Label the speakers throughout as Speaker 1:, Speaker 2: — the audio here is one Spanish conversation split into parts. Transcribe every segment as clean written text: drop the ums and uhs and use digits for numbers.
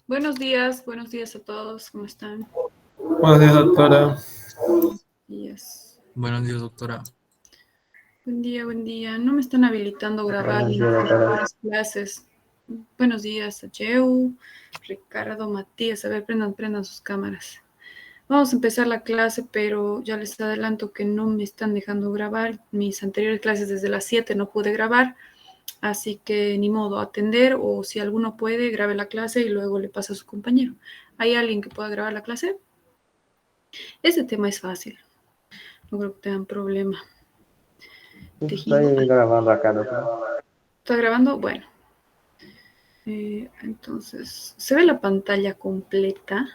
Speaker 1: Buenos días a todos, ¿cómo están?
Speaker 2: Buenos días, doctora.
Speaker 1: Buenos días.
Speaker 2: Buenos días, doctora.
Speaker 1: Buen día, buen día. No me están habilitando grabar
Speaker 3: Buenos días, doctora.
Speaker 1: las clases. Buenos días a Jeu, Ricardo, Matías. A ver, prendan sus cámaras. Vamos a empezar la clase, pero ya les adelanto que no me están dejando grabar. Mis anteriores clases desde las 7 no pude grabar, así que ni modo, atender o si alguno puede, grabe la clase y luego le pasa a su compañero. ¿Hay alguien que pueda grabar la clase? Ese tema es fácil. No creo que tengan problema. Tejido.
Speaker 3: Estoy grabando acá, doctora.
Speaker 1: ¿Está grabando? Bueno. Entonces, ¿se ve la pantalla completa?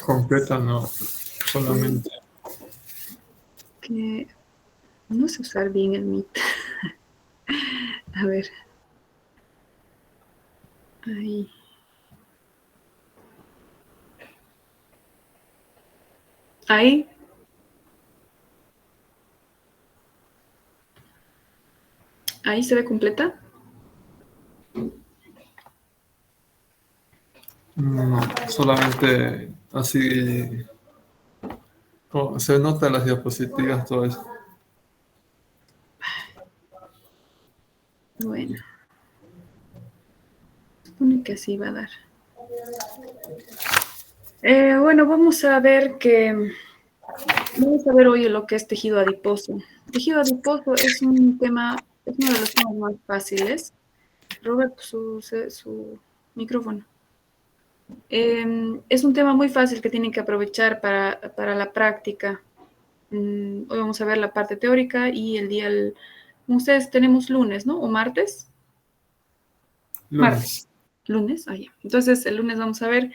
Speaker 2: Completa no, solamente.
Speaker 1: Que no sé usar bien el Meet. A ver. Ahí. Ahí. Ahí se ve completa.
Speaker 2: No, solamente así. Se nota las diapositivas, todo eso.
Speaker 1: Bueno. Supone que así va a dar. Bueno, vamos a ver hoy lo que es tejido adiposo. Tejido adiposo es un tema, es uno de los temas más fáciles. Robert, su micrófono. Es un tema muy fácil que tienen que aprovechar para la práctica. Hoy vamos a ver la parte teórica y como ustedes tenemos lunes, ¿no? ¿O martes? Martes.
Speaker 2: Lunes.
Speaker 1: Lunes, ahí. Entonces, el lunes vamos a ver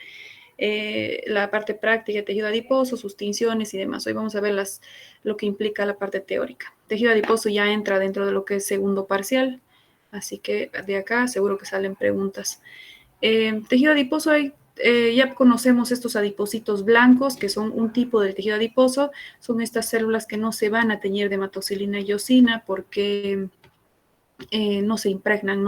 Speaker 1: la parte práctica de tejido adiposo, sus tinciones y demás. Hoy vamos a ver lo que implica la parte teórica. Tejido adiposo ya entra dentro de lo que es segundo parcial, así que de acá seguro que salen preguntas. Tejido adiposo ya conocemos estos adipocitos blancos, que son un tipo de tejido adiposo. Son estas células que no se van a teñir de hematoxilina y eosina porque no se impregnan,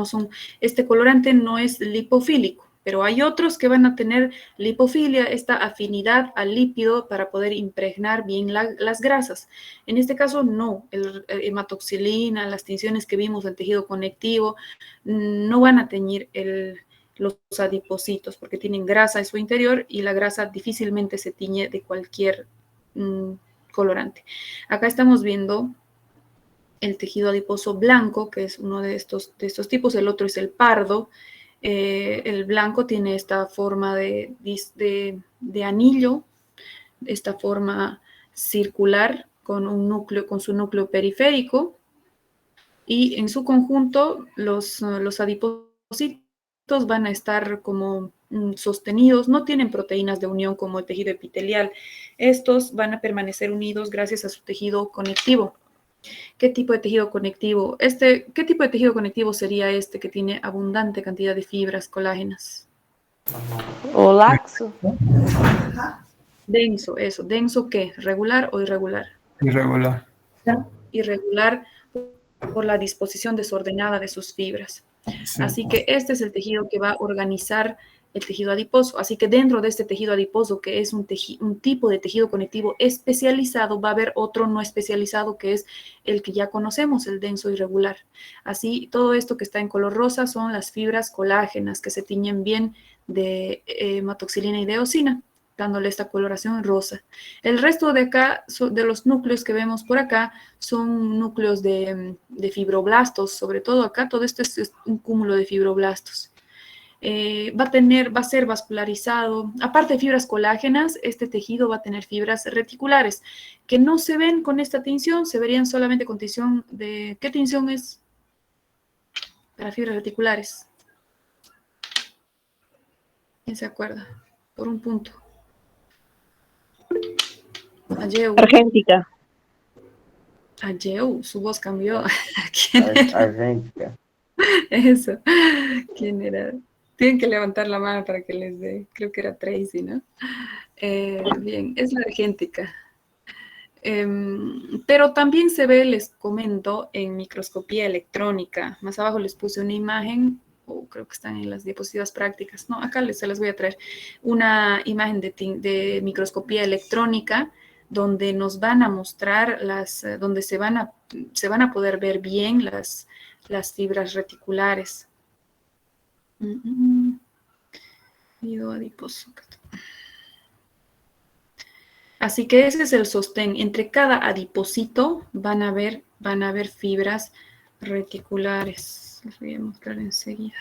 Speaker 1: este colorante no es lipofílico, pero hay otros que van a tener lipofilia, esta afinidad al lípido para poder impregnar bien las grasas. En este caso, no, el hematoxilina, las tinciones que vimos del tejido conectivo, no van a teñir los adipocitos porque tienen grasa en su interior y la grasa difícilmente se tiñe de cualquier colorante. Acá estamos viendo el tejido adiposo blanco, que es uno de estos tipos, el otro es el pardo. El blanco tiene esta forma de anillo, esta forma circular con su núcleo periférico, y en su conjunto los adipocitos van a estar como sostenidos, no tienen proteínas de unión como el tejido epitelial. Estos van a permanecer unidos gracias a su tejido conectivo. ¿Qué tipo de tejido conectivo? ¿Qué tipo de tejido conectivo sería este que tiene abundante cantidad de fibras colágenas?
Speaker 4: O laxo.
Speaker 1: Denso, eso. ¿Denso qué? ¿Regular o irregular?
Speaker 2: Irregular.
Speaker 1: Irregular por la disposición desordenada de sus fibras.
Speaker 2: Sí.
Speaker 1: Así que este es el tejido que va a organizar el tejido adiposo. Así que dentro de este tejido adiposo, que es un tipo de tejido conectivo especializado, va a haber otro no especializado, que es el que ya conocemos, el denso irregular. Así, todo esto que está en color rosa son las fibras colágenas que se tiñen bien de hematoxilina y de eosina, dándole esta coloración rosa. El resto de acá, de los núcleos que vemos por acá, son núcleos de fibroblastos, sobre todo acá, todo esto es un cúmulo de fibroblastos. Va a ser vascularizado. Aparte de fibras colágenas, este tejido va a tener fibras reticulares, que no se ven con esta tinción, se verían solamente con tinción de... ¿Qué tinción es para fibras reticulares? ¿Quién se acuerda? Por un punto. Ayeu.
Speaker 4: Argéntica.
Speaker 1: Ayeu, su voz cambió. ¿Quién era?
Speaker 3: Argéntica.
Speaker 1: Eso. ¿Quién era? Tienen que levantar la mano para que les dé. Creo que era Tracy, ¿no? Bien, es la argéntica. Pero también se ve, les comento, en microscopía electrónica. Más abajo les puse una imagen, o creo que están en las diapositivas prácticas. No, acá se las voy a traer. Una imagen de microscopía electrónica donde nos van a mostrar donde se van a poder ver bien las fibras reticulares. Tejido adiposo. Así que ese es el sostén. Entre cada adiposito van a ver fibras reticulares. Les voy a mostrar enseguida.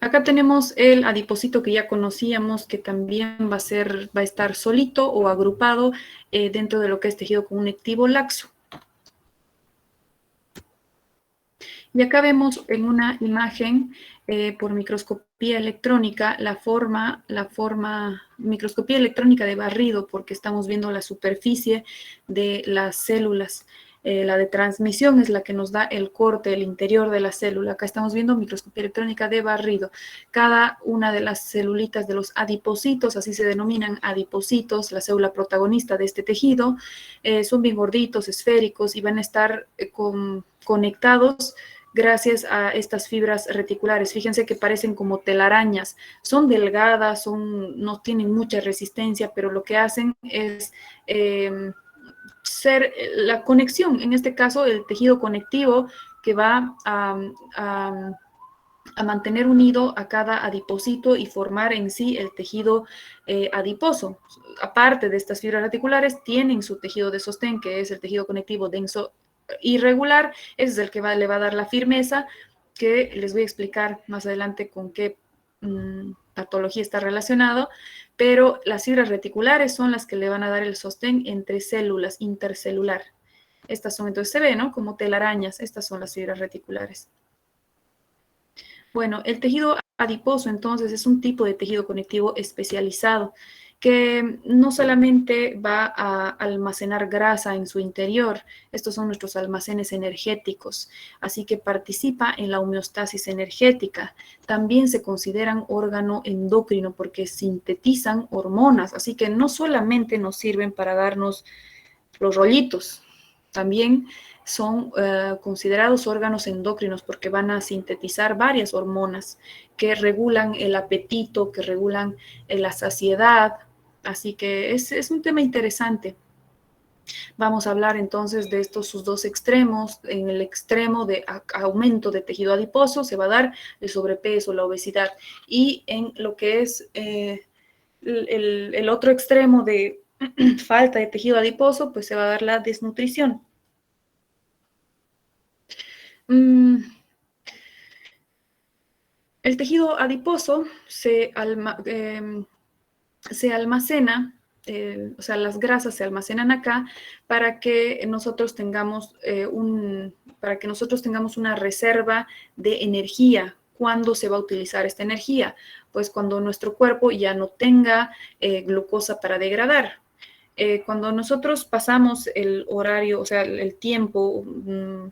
Speaker 1: Acá tenemos el adiposito que ya conocíamos, que también va a estar solito o agrupado dentro de lo que es tejido conectivo laxo. Y acá vemos en una imagen por microscopía electrónica microscopía electrónica de barrido, porque estamos viendo la superficie de las células. La de transmisión es la que nos da el corte, el interior de la célula. Acá estamos viendo microscopía electrónica de barrido. Cada una de las celulitas de los adipocitos, así se denominan adipocitos, la célula protagonista de este tejido, son bien gorditos, esféricos y van a estar conectados gracias a estas fibras reticulares. Fíjense que parecen como telarañas. Son delgadas, no tienen mucha resistencia, pero lo que hacen es ser la conexión, en este caso el tejido conectivo que va a mantener unido a cada adipocito y formar en sí el tejido adiposo. Aparte de estas fibras reticulares, tienen su tejido de sostén, que es el tejido conectivo denso irregular. Ese es el que le va a dar la firmeza, que les voy a explicar más adelante con qué patología está relacionado, pero las fibras reticulares son las que le van a dar el sostén entre células, intercelular. Estas son, entonces se ve, ¿no? Como telarañas, estas son las fibras reticulares. Bueno, el tejido adiposo entonces es un tipo de tejido conectivo especializado que no solamente va a almacenar grasa en su interior, estos son nuestros almacenes energéticos, así que participa en la homeostasis energética. También se consideran órgano endocrino porque sintetizan hormonas, así que no solamente nos sirven para darnos los rollitos, también son considerados órganos endocrinos porque van a sintetizar varias hormonas que regulan el apetito, que regulan la saciedad. Así que es un tema interesante. Vamos a hablar entonces de sus dos extremos. En el extremo de aumento de tejido adiposo se va a dar el sobrepeso, la obesidad. Y en lo que es el otro extremo de falta de tejido adiposo, pues se va a dar la desnutrición. El tejido adiposo se almacena, o sea, las grasas se almacenan acá para que nosotros tengamos una reserva de energía. ¿Cuándo se va a utilizar esta energía? Pues cuando nuestro cuerpo ya no tenga glucosa para degradar. Cuando nosotros pasamos el horario, o sea, el tiempo,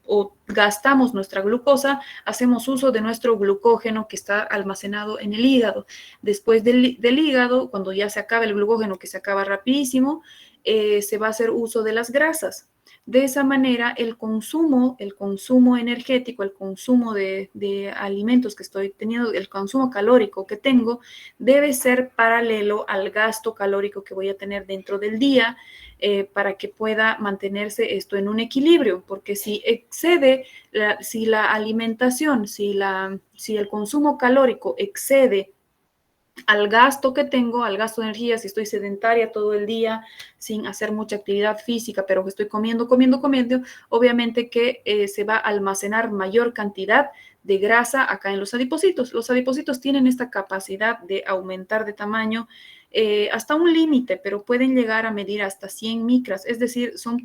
Speaker 1: o gastamos nuestra glucosa, hacemos uso de nuestro glucógeno que está almacenado en el hígado. Después del hígado, cuando ya se acaba el glucógeno, que se acaba rapidísimo, se va a hacer uso de las grasas. De esa manera, el consumo energético, el consumo de alimentos que estoy teniendo, el consumo calórico que tengo, debe ser paralelo al gasto calórico que voy a tener dentro del día para que pueda mantenerse esto en un equilibrio, porque si excede, si la alimentación, si el consumo calórico excede al gasto que tengo, al gasto de energía, si estoy sedentaria todo el día sin hacer mucha actividad física, pero que estoy comiendo, obviamente que se va a almacenar mayor cantidad de grasa acá en los adipocitos. Los adipocitos tienen esta capacidad de aumentar de tamaño hasta un límite, pero pueden llegar a medir hasta 100 micras, es decir, son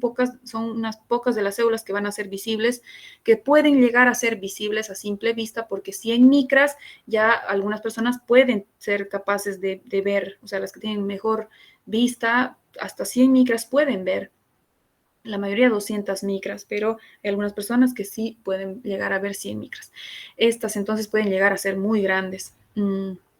Speaker 1: unas pocas de las células que van a ser visibles, que pueden llegar a ser visibles a simple vista, porque 100 micras ya algunas personas pueden ser capaces de ver, o sea, las que tienen mejor vista, hasta 100 micras pueden ver. La mayoría 200 micras, pero hay algunas personas que sí pueden llegar a ver 100 micras. Estas entonces pueden llegar a ser muy grandes.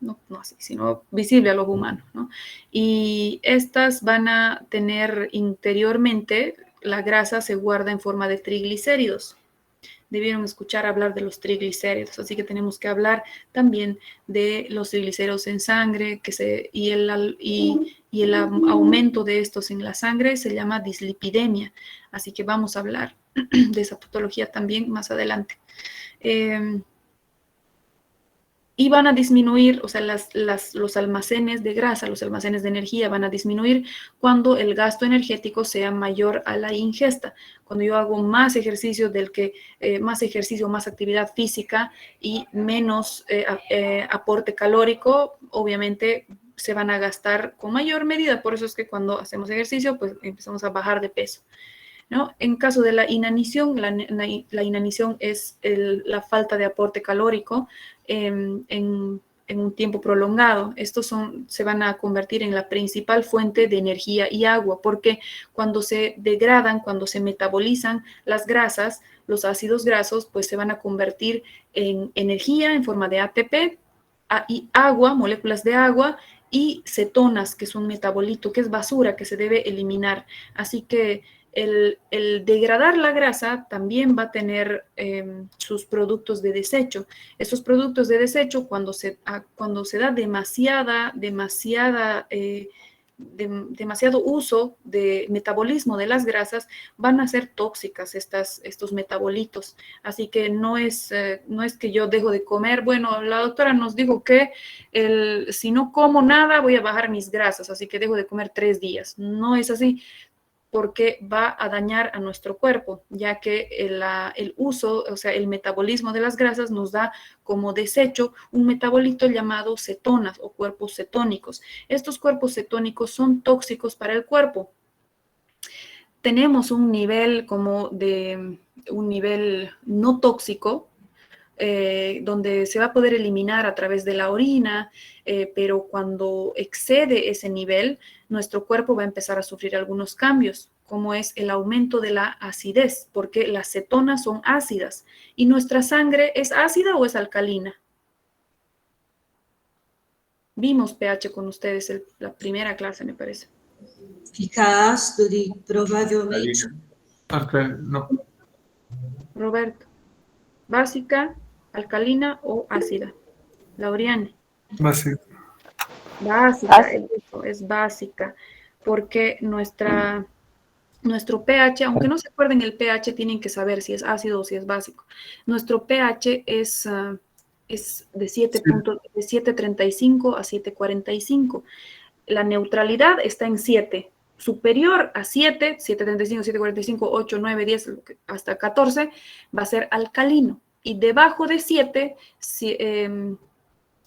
Speaker 1: no así, sino visible al ojo humano, ¿no? Y estas van a tener interiormente, la grasa se guarda en forma de triglicéridos. Debieron escuchar hablar de los triglicéridos, así que tenemos que hablar también de los triglicéridos en sangre y el aumento de estos en la sangre se llama dislipidemia, así que vamos a hablar de esa patología también más adelante. Y van a disminuir, o sea, los almacenes de grasa, los almacenes de energía van a disminuir cuando el gasto energético sea mayor a la ingesta. Cuando yo hago más ejercicio más actividad física y menos aporte calórico, obviamente se van a gastar con mayor medida. Por eso es que cuando hacemos ejercicio, pues empezamos a bajar de peso, ¿no? En caso de la inanición, la inanición es la falta de aporte calórico en un tiempo prolongado. Estos se van a convertir en la principal fuente de energía y agua, porque cuando se degradan, cuando se metabolizan las grasas, los ácidos grasos, pues se van a convertir en energía en forma de ATP, y agua, moléculas de agua, y cetonas, que es un metabolito, que es basura, que se debe eliminar. Así que el degradar la grasa también va a tener sus productos de desecho. Esos productos de desecho, cuando se da demasiado uso de metabolismo de las grasas, van a ser tóxicas estos metabolitos. Así que no es que yo dejo de comer. Bueno, la doctora nos dijo que si no como nada voy a bajar mis grasas, así que dejo de comer 3 días. No es así, porque va a dañar a nuestro cuerpo, ya que el uso, o sea, el metabolismo de las grasas nos da como desecho un metabolito llamado cetonas o cuerpos cetónicos. Estos cuerpos cetónicos son tóxicos para el cuerpo. Tenemos un nivel no tóxico, donde se va a poder eliminar a través de la orina, pero cuando excede ese nivel, nuestro cuerpo va a empezar a sufrir algunos cambios, como es el aumento de la acidez, porque las cetonas son ácidas. ¿Y nuestra sangre es ácida o es alcalina? Vimos pH con ustedes la primera clase, me parece.
Speaker 5: Ficaas, probabilmente.
Speaker 2: No.
Speaker 1: Roberto, ¿básica, alcalina o ácida? Lauriane.
Speaker 2: Básica.
Speaker 1: Básica, es básica, porque nuestro pH, aunque no se acuerden el pH, tienen que saber si es ácido o si es básico. Nuestro pH es de 7.35 a 7.45. La neutralidad está en 7. Superior a 7, 7.35, 7.45, 8, 9, 10, hasta 14, va a ser alcalino. Y debajo de 7, 6.9,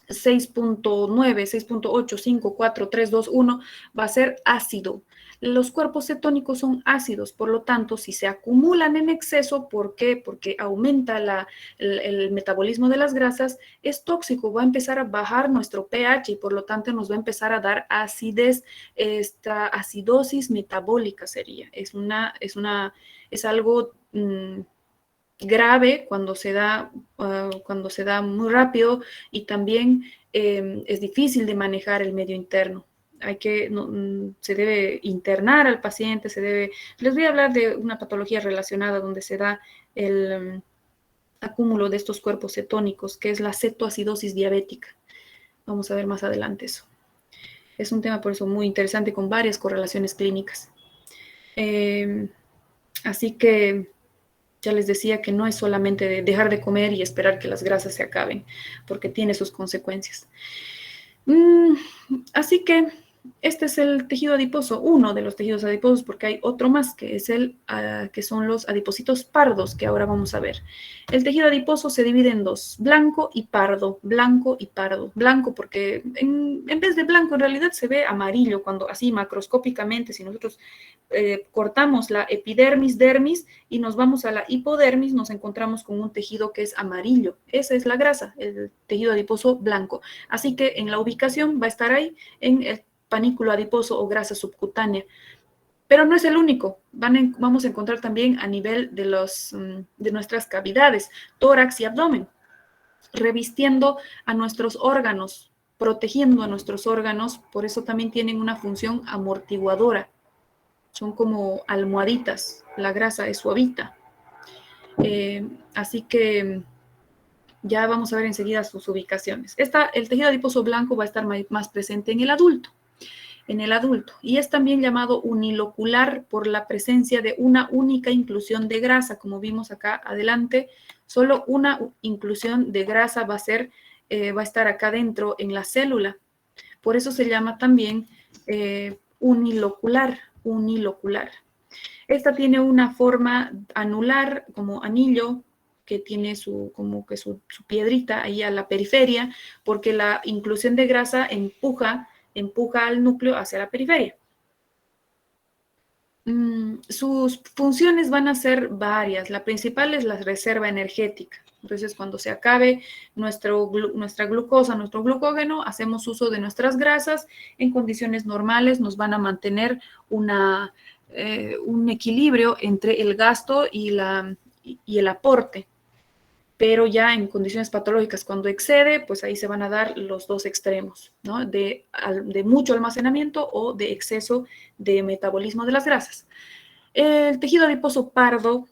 Speaker 1: 6.8, 5, 4, 3, 2, 1, va a ser ácido. Los cuerpos cetónicos son ácidos, por lo tanto, si se acumulan en exceso, ¿por qué? Porque aumenta el metabolismo de las grasas, es tóxico, va a empezar a bajar nuestro pH y por lo tanto nos va a empezar a dar acidez. Esta acidosis metabólica sería. Es algo grave cuando se da muy rápido, y también es difícil de manejar el medio interno. Se debe internar al paciente, les voy a hablar de una patología relacionada donde se da el acúmulo de estos cuerpos cetónicos, que es la cetoacidosis diabética. Vamos a ver más adelante eso. Es un tema por eso muy interesante, con varias correlaciones clínicas. Así que ya les decía que no es solamente de dejar de comer y esperar que las grasas se acaben, porque tiene sus consecuencias. Así que este es el tejido adiposo, uno de los tejidos adiposos, porque hay otro más, que es que son los adipocitos pardos, que ahora vamos a ver. El tejido adiposo se divide en dos, blanco y pardo, blanco y pardo. Blanco porque en vez de blanco en realidad se ve amarillo, cuando así macroscópicamente, si nosotros cortamos la epidermis, dermis, y nos vamos a la hipodermis, nos encontramos con un tejido que es amarillo. Esa es la grasa, el tejido adiposo blanco. Así que en la ubicación va a estar ahí, en el panículo adiposo o grasa subcutánea. Pero no es el único. Vamos a encontrar también a nivel de nuestras cavidades, tórax y abdomen, revistiendo a nuestros órganos protegiendo a nuestros órganos, por eso también tienen una función amortiguadora. Son como almohaditas, la grasa es suavita. Así que ya vamos a ver enseguida sus ubicaciones. El tejido adiposo blanco va a estar más presente en el adulto. Y es también llamado unilocular por la presencia de una única inclusión de grasa, como vimos acá adelante, solo una inclusión de grasa va a estar acá dentro en la célula. Por eso se llama también unilocular. Esta tiene una forma anular, como anillo, que tiene su piedrita ahí a la periferia, porque la inclusión de grasa empuja al núcleo hacia la periferia. Sus funciones van a ser varias. La principal es la reserva energética. Entonces, cuando se acabe nuestra glucosa, nuestro glucógeno, hacemos uso de nuestras grasas. En condiciones normales nos van a mantener un equilibrio entre el gasto y el aporte. Pero ya en condiciones patológicas, cuando excede, pues ahí se van a dar los dos extremos, ¿no? De mucho almacenamiento o de exceso de metabolismo de las grasas. El tejido adiposo pardo,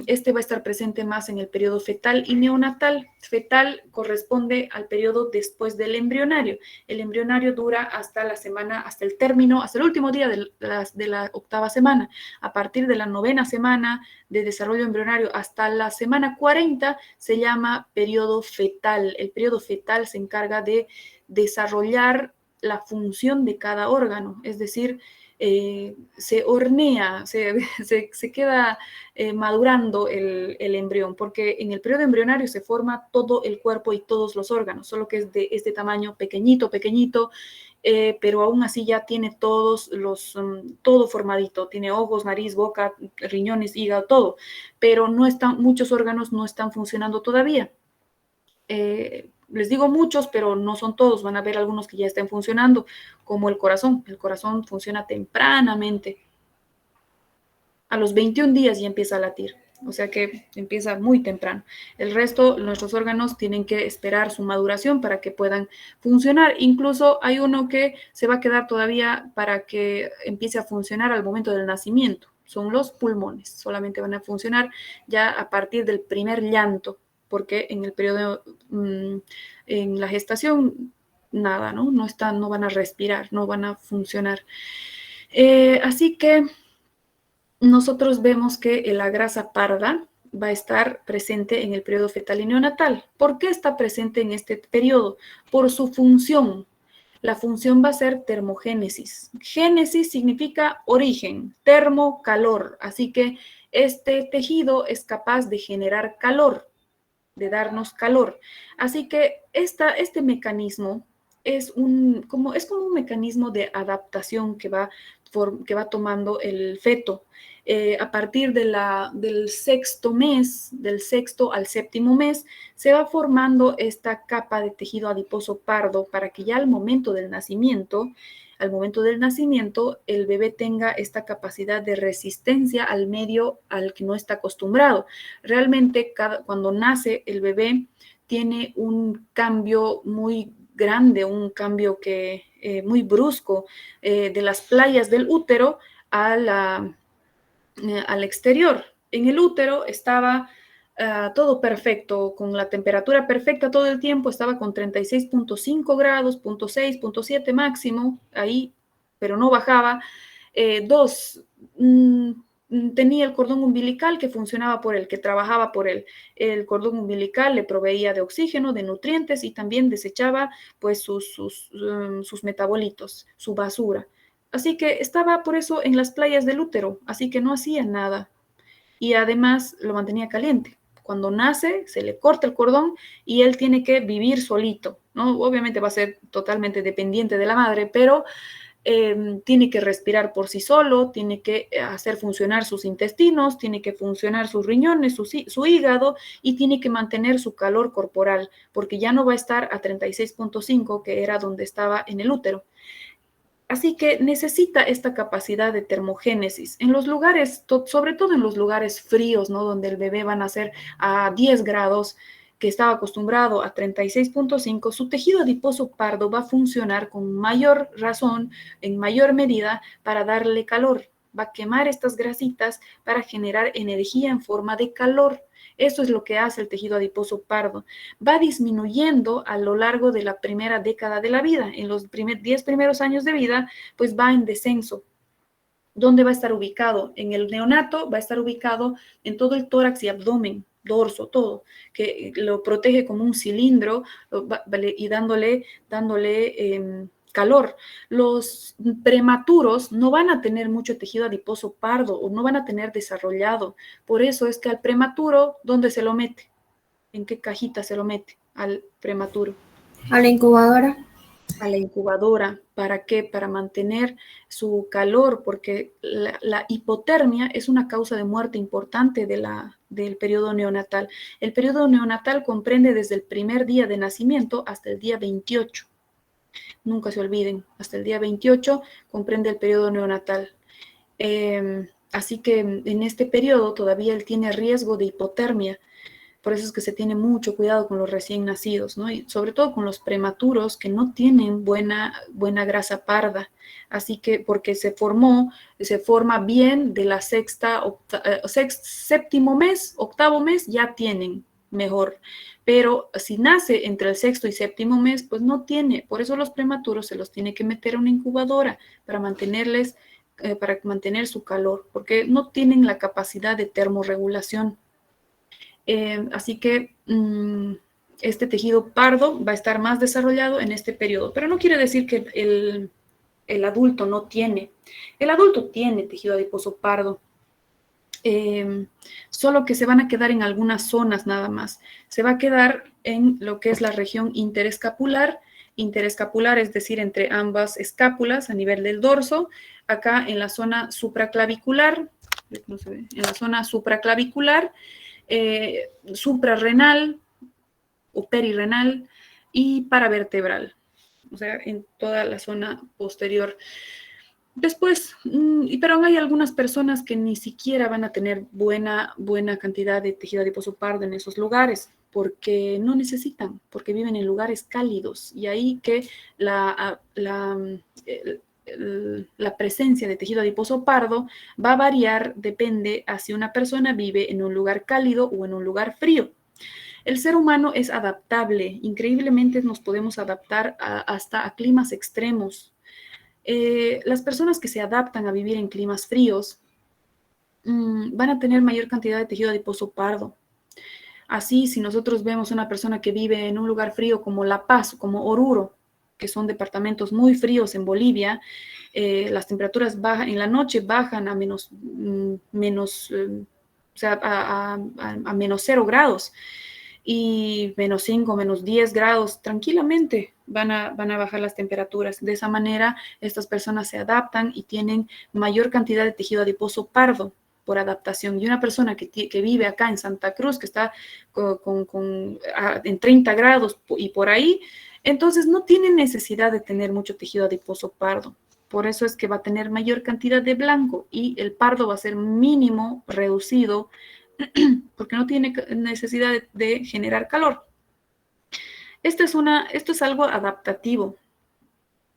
Speaker 1: este va a estar presente más en el periodo fetal y neonatal. Fetal corresponde al periodo después del embrionario. El embrionario dura hasta el último día de la 8ª semana. A partir de la 9ª semana de desarrollo embrionario hasta la semana 40 se llama periodo fetal. El periodo fetal se encarga de desarrollar la función de cada órgano, es decir, se hornea, se queda madurando el embrión, porque en el periodo embrionario se forma todo el cuerpo y todos los órganos, solo que es de este tamaño pequeñito, pero aún así ya tiene todo formadito, tiene ojos, nariz, boca, riñones, hígado, todo, pero muchos órganos no están funcionando todavía. Les digo muchos, pero no son todos. Van a ver algunos que ya estén funcionando, como el corazón. El corazón funciona tempranamente. A los 21 días ya empieza a latir. O sea que empieza muy temprano. El resto, nuestros órganos tienen que esperar su maduración para que puedan funcionar. Incluso hay uno que se va a quedar todavía para que empiece a funcionar al momento del nacimiento. Son los pulmones. Solamente van a funcionar ya a partir del primer llanto, porque en el periodo, en la gestación, nada, ¿no? No van a respirar, no van a funcionar. Así que nosotros vemos que la grasa parda va a estar presente en el periodo fetal y neonatal. ¿Por qué está presente en este periodo? Por su función. La función va a ser termogénesis. Génesis significa origen, termo, calor. Así que este tejido es capaz de generar calor, de darnos calor. Así que este mecanismo es como un mecanismo de adaptación que va tomando el feto. A partir del 6º mes, del 6º al 7º mes, se va formando esta capa de tejido adiposo pardo para que ya al momento del nacimiento, el bebé tenga esta capacidad de resistencia al medio al que no está acostumbrado. Realmente, cuando nace el bebé, tiene un cambio muy grande, un cambio muy brusco, de las playas del útero al exterior. En el útero estaba todo perfecto, con la temperatura perfecta todo el tiempo, estaba con 36.5 grados, 0.6, 0.7 máximo, ahí, pero no bajaba. Tenía el cordón umbilical que funcionaba por él, que trabajaba por él. El cordón umbilical le proveía de oxígeno, de nutrientes y también desechaba pues sus metabolitos, su basura. Así que estaba por eso en las playas del útero, así que no hacía nada. Y además lo mantenía caliente. Cuando nace, se le corta el cordón y él tiene que vivir solito, ¿no? Obviamente va a ser totalmente dependiente de la madre, pero tiene que respirar por sí solo, tiene que hacer funcionar sus intestinos, tiene que funcionar sus riñones, su hígado y tiene que mantener su calor corporal, porque ya no va a estar a 36.5, que era donde estaba en el útero. Así que necesita esta capacidad de termogénesis. En los lugares, sobre todo en los lugares fríos, ¿no? Donde el bebé va a nacer a 10 grados, que estaba acostumbrado a 36.5, su tejido adiposo pardo va a funcionar con mayor razón, en mayor medida, para darle calor. Va a quemar estas grasitas para generar energía en forma de calor. Eso es lo que hace el tejido adiposo pardo. Va disminuyendo a lo largo de la primera década de la vida. En los 10 primeros años de vida, pues va en descenso. ¿Dónde va a estar ubicado? En el neonato va a estar ubicado en todo el tórax y abdomen, dorso, todo, que lo protege como un cilindro y dándole calor. Los prematuros no van a tener mucho tejido adiposo pardo o no van a tener desarrollado. Por eso es que al prematuro, ¿dónde se lo mete? ¿En qué cajita se lo mete al prematuro?
Speaker 6: A la incubadora.
Speaker 1: A la incubadora. ¿Para qué? Para mantener su calor, porque la hipotermia es una causa de muerte importante del periodo neonatal. El periodo neonatal comprende desde el primer día de nacimiento hasta el día 28. Nunca se olviden, hasta el día 28 comprende el periodo neonatal. Así que en este periodo todavía él tiene riesgo de hipotermia. Por eso es que se tiene mucho cuidado con los recién nacidos, ¿no? Y sobre todo con los prematuros que no tienen buena grasa parda. Así que porque se forma bien de la séptimo mes, octavo mes, ya tienen mejor. Pero si nace entre el sexto y séptimo mes, pues no tiene. Por eso los prematuros se los tiene que meter a una incubadora para para mantener su calor, porque no tienen la capacidad de termorregulación. Así que este tejido pardo va a estar más desarrollado en este periodo, pero no quiere decir que el adulto no tiene. El adulto tiene tejido adiposo pardo, solo que se van a quedar en algunas zonas nada más. Se va a quedar en lo que es la región interescapular, es decir, entre ambas escápulas a nivel del dorso, acá en la zona supraclavicular, no se ve, en la zona supraclavicular, suprarrenal o perirrenal y paravertebral, o sea, en toda la zona posterior. Después, pero hay algunas personas que ni siquiera van a tener buena cantidad de tejido adiposo pardo en esos lugares, porque no necesitan, porque viven en lugares cálidos, y ahí que la presencia de tejido adiposo pardo va a variar, depende a si una persona vive en un lugar cálido o en un lugar frío. El ser humano es adaptable, increíblemente nos podemos adaptar hasta a climas extremos. Las personas que se adaptan a vivir en climas fríos van a tener mayor cantidad de tejido adiposo pardo. Así, si nosotros vemos una persona que vive en un lugar frío como La Paz, como Oruro, que son departamentos muy fríos en Bolivia, las temperaturas bajan, en la noche bajan a menos 0 grados, y menos 5, menos 10 grados, tranquilamente van a bajar las temperaturas. De esa manera, estas personas se adaptan y tienen mayor cantidad de tejido adiposo pardo por adaptación. Y una persona que vive acá en Santa Cruz, que está en 30 grados y por ahí, entonces no tiene necesidad de tener mucho tejido adiposo pardo. Por eso es que va a tener mayor cantidad de blanco y el pardo va a ser mínimo, reducido, porque no tiene necesidad de generar calor. Esto es algo adaptativo.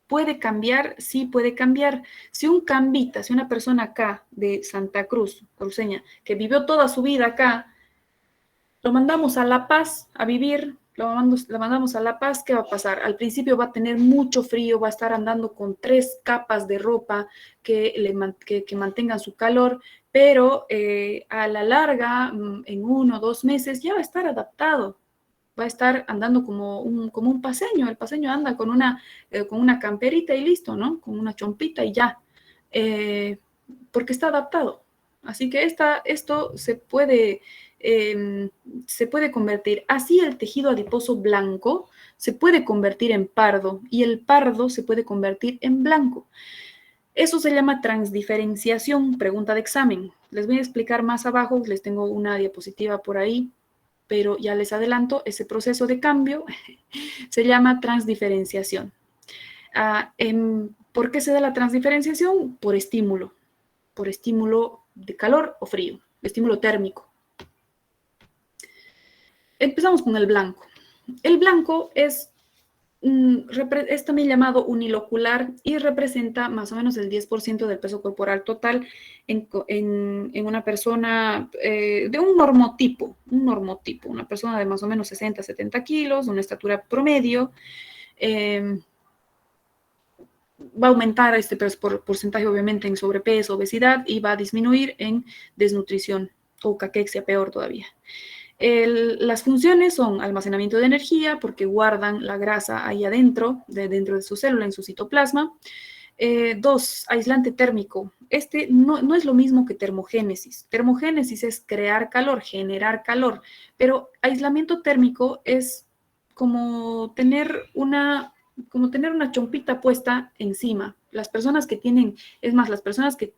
Speaker 1: ¿Puede cambiar? Sí, puede cambiar. Si una persona acá de Santa Cruz, cruceña, que vivió toda su vida acá, lo mandamos a La Paz a vivir, lo mandamos a La Paz, ¿qué va a pasar? Al principio va a tener mucho frío, va a estar andando con 3 capas de ropa que mantengan su calor, pero a la larga, en 1 o 2 meses, ya va a estar adaptado. Va a estar andando como un paseño. El paseño anda con una camperita y listo, ¿no? Con una chompita y ya. Porque está adaptado. Así que esto se puede convertir. Así el tejido adiposo blanco se puede convertir en pardo y el pardo se puede convertir en blanco. Eso se llama transdiferenciación, pregunta de examen. Les voy a explicar más abajo, les tengo una diapositiva por ahí, pero ya les adelanto, ese proceso de cambio se llama transdiferenciación. ¿Por qué se da la transdiferenciación? Por estímulo de calor o frío, estímulo térmico. Empezamos con el blanco. El blanco es también llamado unilocular y representa más o menos el 10% del peso corporal total en una persona de un normotipo, una persona de más o menos 60, 70 kilos, una estatura promedio. Va a aumentar este porcentaje obviamente en sobrepeso, obesidad, y va a disminuir en desnutrición o caquexia, peor todavía. Las funciones son almacenamiento de energía, porque guardan la grasa ahí adentro, dentro de su célula, en su citoplasma. 2, aislante térmico. Este no es lo mismo que termogénesis. Termogénesis es crear calor, generar calor, pero aislamiento térmico es como tener una chompita puesta encima. Las personas que tienen, es más, las personas que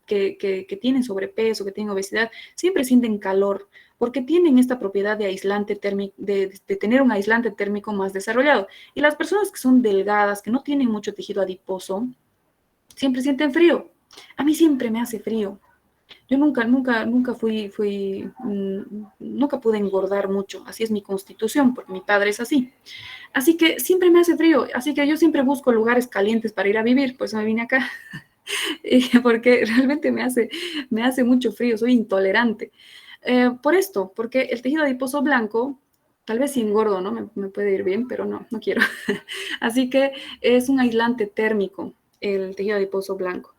Speaker 1: tienen sobrepeso, que tienen obesidad, siempre sienten calor, porque tienen esta propiedad de aislante térmico, de tener un aislante térmico más desarrollado. Y las personas que son delgadas, que no tienen mucho tejido adiposo, siempre sienten frío. A mí siempre me hace frío. Yo nunca pude engordar mucho. Así es mi constitución, porque mi padre es así. Así que siempre me hace frío. Así que yo siempre busco lugares calientes para ir a vivir. Pues me vine acá. Porque realmente me hace mucho frío. Soy intolerante. Por esto, porque el tejido adiposo blanco, tal vez si engordo, ¿no? Me puede ir bien, pero no quiero. Así que es un aislante térmico, el tejido adiposo blanco.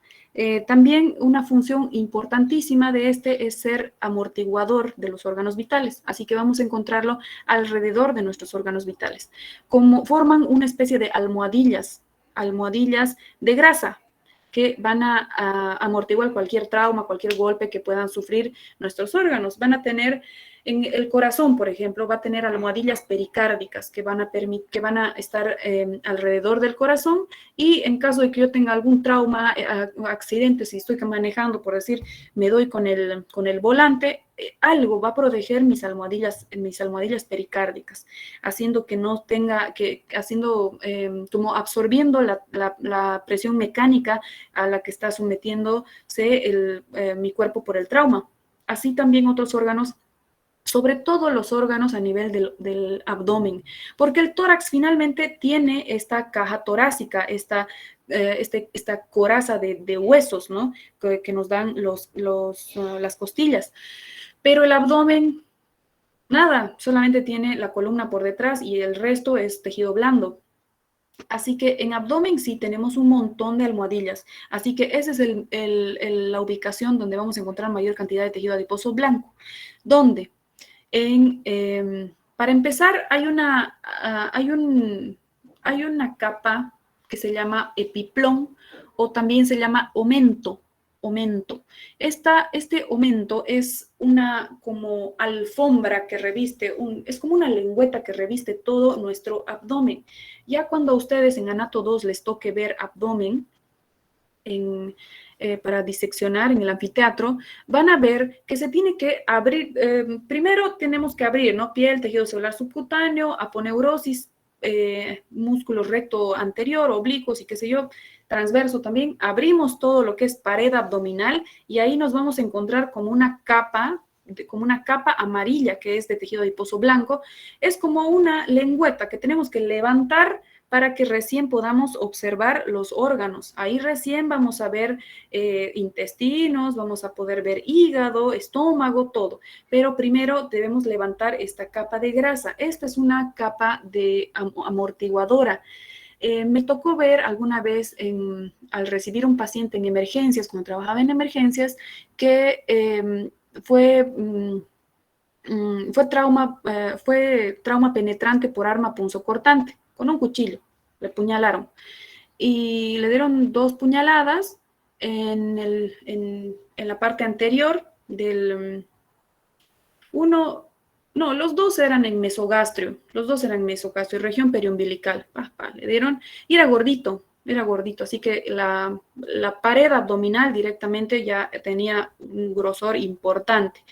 Speaker 1: También una función importantísima de este es ser amortiguador de los órganos vitales, así que vamos a encontrarlo alrededor de nuestros órganos vitales. Como forman una especie de almohadillas de grasa que van a amortiguar cualquier trauma, cualquier golpe que puedan sufrir nuestros órganos. Van a tener, en el corazón, por ejemplo, va a tener almohadillas pericárdicas que van a estar alrededor del corazón, y en caso de que yo tenga algún trauma, accidente, si estoy manejando, por decir, me doy con el volante, algo va a proteger mis almohadillas pericárdicas, haciendo que no tenga, como absorbiendo la presión mecánica a la que está sometiéndose mi cuerpo por el trauma. Así también otros órganos, sobre todo los órganos a nivel del abdomen, porque el tórax finalmente tiene esta caja torácica, esta coraza de huesos, ¿no? que nos dan las costillas. Pero el abdomen, nada, solamente tiene la columna por detrás y el resto es tejido blando. Así que en abdomen sí tenemos un montón de almohadillas. Así que esa es la ubicación donde vamos a encontrar mayor cantidad de tejido adiposo blanco. ¿Dónde? Para empezar, hay una capa que se llama epiplón, o también se llama omento. Este omento es una como alfombra que reviste, es como una lengüeta que reviste todo nuestro abdomen. Ya cuando a ustedes en Anato 2 les toque ver abdomen, para diseccionar en el anfiteatro, van a ver que se tiene que abrir, primero tenemos que abrir, ¿no? Piel, tejido celular subcutáneo, aponeurosis, músculo recto anterior, oblicuos y qué sé yo, transverso también. Abrimos todo lo que es pared abdominal y ahí nos vamos a encontrar como una capa amarilla que es de tejido adiposo blanco. Es como una lengüeta que tenemos que levantar para que recién podamos observar los órganos. Ahí recién vamos a ver intestinos, vamos a poder ver hígado, estómago, todo. Pero primero debemos levantar esta capa de grasa. Esta es una capa amortiguadora. Me tocó ver alguna vez al recibir un paciente en emergencias, cuando trabajaba en emergencias, que fue trauma penetrante por arma punzocortante, con un cuchillo, le puñalaron. Y le dieron 2 puñaladas en la parte anterior los dos eran en mesogastrio, región periumbilical. Le dieron, y era gordito, así que la pared abdominal directamente ya tenía un grosor importante.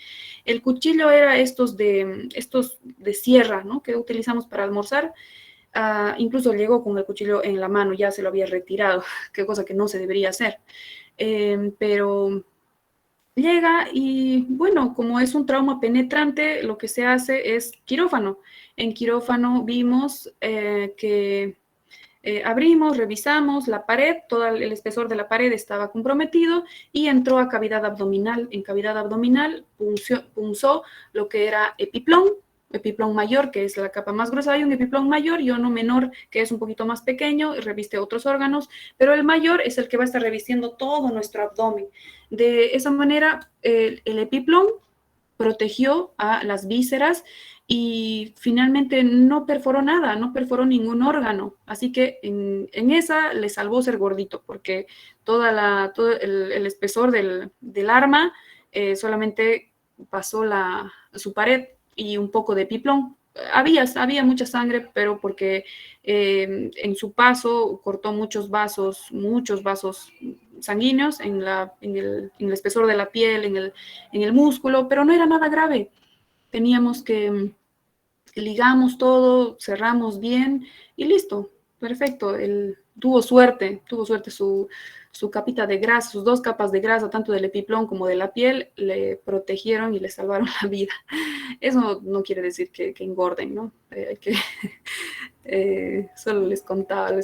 Speaker 1: El cuchillo era estos de sierra, ¿no? Que utilizamos para almorzar. Incluso llegó con el cuchillo en la mano, ya se lo había retirado, qué cosa que no se debería hacer. Pero llega y, bueno, como es un trauma penetrante, lo que se hace es quirófano. En quirófano vimos que abrimos, revisamos la pared, todo el espesor de la pared estaba comprometido y entró a cavidad abdominal. En cavidad abdominal punzó lo que era epiplón mayor, que es la capa más gruesa. Hay un epiplón mayor y uno menor, que es un poquito más pequeño y reviste otros órganos, pero el mayor es el que va a estar revistiendo todo nuestro abdomen. De esa manera, el epiplón protegió a las vísceras y finalmente no perforó nada, no perforó ningún órgano. Así que en esa le salvó ser gordito, porque todo el espesor del arma solamente pasó su pared y un poco de piplón. Había mucha sangre, pero porque en su paso cortó muchos vasos sanguíneos en el espesor de la piel, en el músculo, pero no era nada grave. Teníamos que ligamos todo, cerramos bien y listo, perfecto. Él tuvo suerte su capita de grasa, sus 2 capas de grasa, tanto del epiplón como de la piel, le protegieron y le salvaron la vida. Eso no quiere decir que engorden, ¿no? Solo les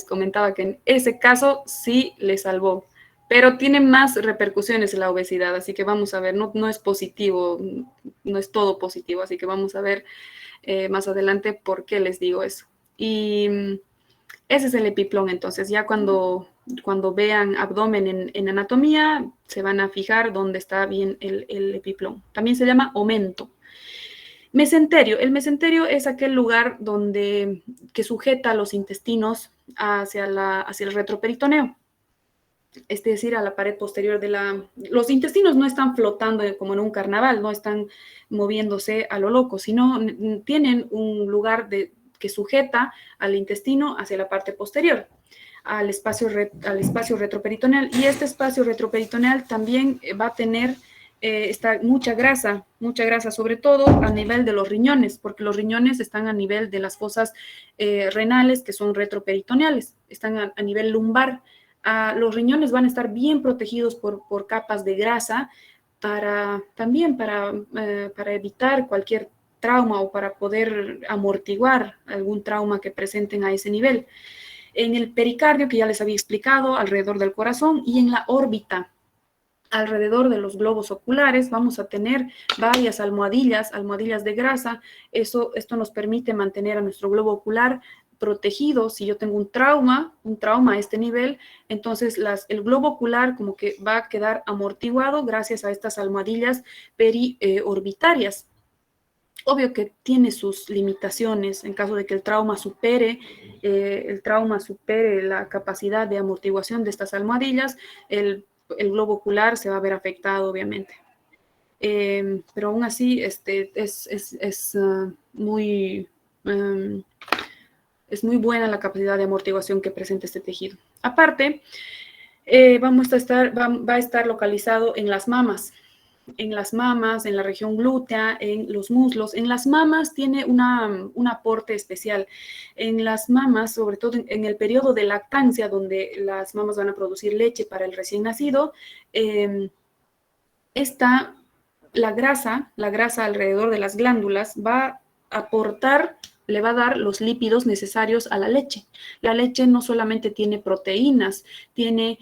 Speaker 1: comentaba que en ese caso sí le salvó, pero tiene más repercusiones en la obesidad, así que vamos a ver, no es positivo, no es todo positivo, así que vamos a ver más adelante por qué les digo eso. Y ese es el epiplón, entonces ya cuando vean abdomen en anatomía, se van a fijar dónde está bien el epiplón. También se llama omento. Mesenterio. El mesenterio es aquel lugar que sujeta los intestinos hacia el retroperitoneo, es decir, a la pared posterior de Los intestinos no están flotando como en un carnaval, no están moviéndose a lo loco, sino tienen un lugar que sujeta al intestino hacia la parte posterior, al espacio retroperitoneal. Y este espacio retroperitoneal también va a tener mucha grasa, sobre todo a nivel de los riñones, porque los riñones están a nivel de las fosas renales, que son retroperitoneales, están a nivel lumbar. Los riñones van a estar bien protegidos por capas de grasa para evitar cualquier trauma o para poder amortiguar algún trauma que presenten a ese nivel. En el pericardio, que ya les había explicado, alrededor del corazón, y en la órbita, alrededor de los globos oculares, vamos a tener varias almohadillas de grasa. Esto nos permite mantener a nuestro globo ocular protegido. Si yo tengo un trauma a este nivel, entonces el globo ocular como que va a quedar amortiguado gracias a estas almohadillas periorbitarias. Obvio que tiene sus limitaciones en caso de que el trauma supere la capacidad de amortiguación de estas almohadillas, el globo ocular se va a ver afectado, obviamente. Pero aún así es muy buena la capacidad de amortiguación que presenta este tejido. Aparte, va a estar localizado en las mamas, en la región glútea, en los muslos. En las mamas tiene un aporte especial. En las mamas, sobre todo en el periodo de lactancia, donde las mamas van a producir leche para el recién nacido, la grasa alrededor de las glándulas le va a dar los lípidos necesarios a la leche. La leche no solamente tiene proteínas, tiene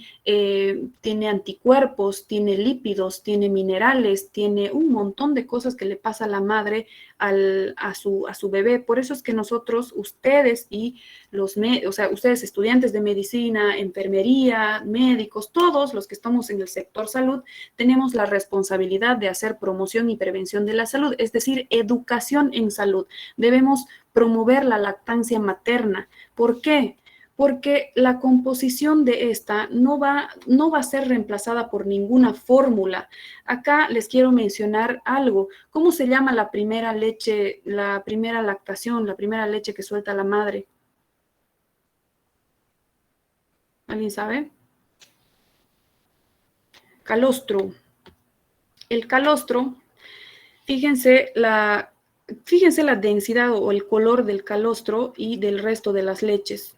Speaker 1: anticuerpos, tiene lípidos, tiene minerales, tiene un montón de cosas que le pasa a la madre a su bebé. Por eso es que nosotros, ustedes y ustedes estudiantes de medicina, enfermería, médicos, todos los que estamos en el sector salud, tenemos la responsabilidad de hacer promoción y prevención de la salud, es decir, educación en salud. Debemos promover la lactancia materna. ¿Por qué? Porque la composición de esta no va a ser reemplazada por ninguna fórmula. Acá les quiero mencionar algo. ¿Cómo se llama la primera leche, la primera lactación, la primera leche que suelta la madre? ¿Alguien sabe? Calostro. El calostro, fíjense la densidad o el color del calostro y del resto de las leches.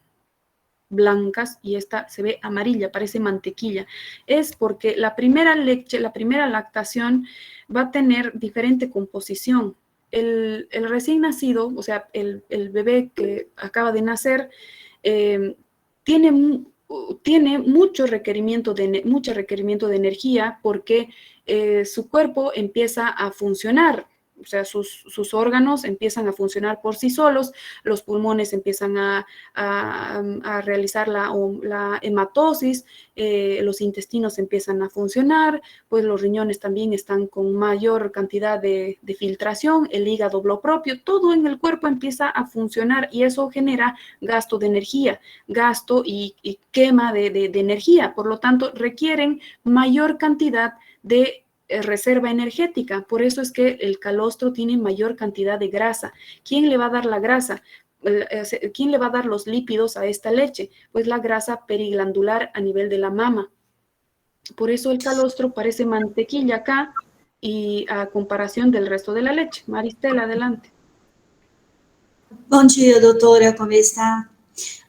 Speaker 1: blancas y esta se ve amarilla, parece mantequilla. Es porque la primera leche, la primera lactación va a tener diferente composición. El recién nacido, o sea, el bebé que acaba de nacer, tiene mucho requerimiento de energía porque su cuerpo empieza a funcionar. O sea, sus órganos empiezan a funcionar por sí solos, los pulmones empiezan a realizar la hematosis, los intestinos empiezan a funcionar, pues los riñones también están con mayor cantidad de filtración, el hígado lo propio, todo en el cuerpo empieza a funcionar y eso genera gasto de energía, gasto y quema de energía, por lo tanto requieren mayor cantidad de reserva energética, por eso es que el calostro tiene mayor cantidad de grasa. ¿Quién le va a dar la grasa? ¿Quién le va a dar los lípidos a esta leche? Pues la grasa periglandular a nivel de la mama. Por eso el calostro parece mantequilla acá y a comparación del resto de la leche. Maristela, adelante.
Speaker 5: Bom dia, doutora, como está?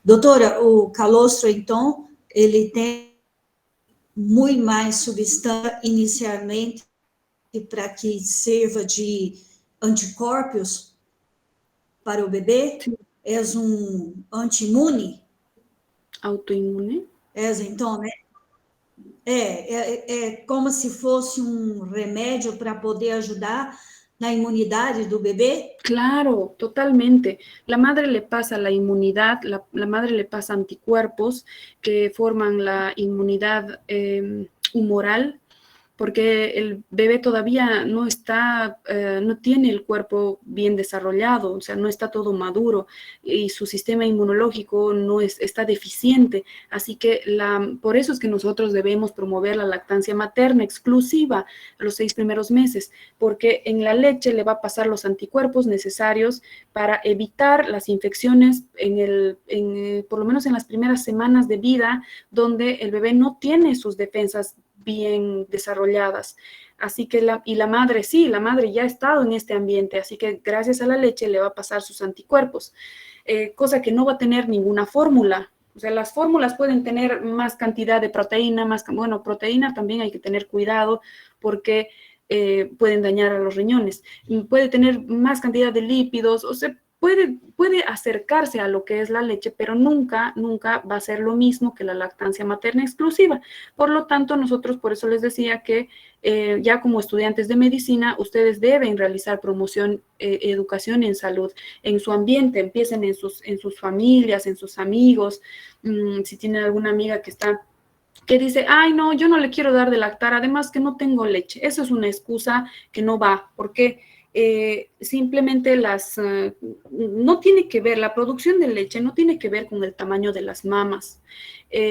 Speaker 5: Doutora, o calostro, então, ele tem muito mais substância inicialmente para que sirva de anticorpos para o bebê?
Speaker 1: Sim.
Speaker 5: És anti-imune?
Speaker 1: Autoimune?
Speaker 5: És, então, né? É como se fosse remédio para poder ajudar na imunidade do bebê?
Speaker 1: Claro, totalmente. La madre le pasa la inmunidad, la madre le pasa anticuerpos que forman la inmunidad humoral, porque el bebé todavía no está, no tiene el cuerpo bien desarrollado, o sea, no está todo maduro y su sistema inmunológico no está deficiente. Así que por eso es que nosotros debemos promover la lactancia materna exclusiva a los 6 primeros meses, porque en la leche le va a pasar los anticuerpos necesarios para evitar las infecciones por lo menos en las primeras semanas de vida, donde el bebé no tiene sus defensas bien desarrolladas. Así que la madre ya ha estado en este ambiente, así que gracias a la leche le va a pasar sus anticuerpos, cosa que no va a tener ninguna fórmula. O sea, las fórmulas pueden tener más cantidad de proteína, proteína también hay que tener cuidado porque pueden dañar a los riñones. Puede tener más cantidad de lípidos, o sea, puede acercarse a lo que es la leche, pero nunca va a ser lo mismo que la lactancia materna exclusiva. Por lo tanto, nosotros por eso les decía que ya como estudiantes de medicina, ustedes deben realizar promoción, educación en salud, en su ambiente, empiecen en sus familias, en sus amigos, si tienen alguna amiga que dice, ay, no, yo no le quiero dar de lactar, además que no tengo leche. Eso es una excusa que no va, porque simplemente no tiene que ver, la producción de leche no tiene que ver con el tamaño de las mamas,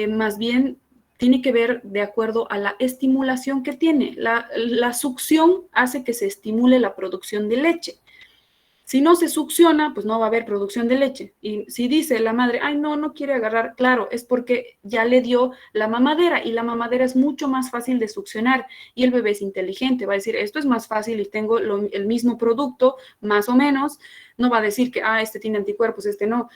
Speaker 1: más bien tiene que ver de acuerdo a la estimulación que tiene. La succión hace que se estimule la producción de leche. Si no se succiona, pues no va a haber producción de leche. Y si dice la madre, ay, no quiere agarrar, claro, es porque ya le dio la mamadera y la mamadera es mucho más fácil de succionar y el bebé es inteligente, va a decir, esto es más fácil y tengo el mismo producto, más o menos, no va a decir que, este tiene anticuerpos, este no.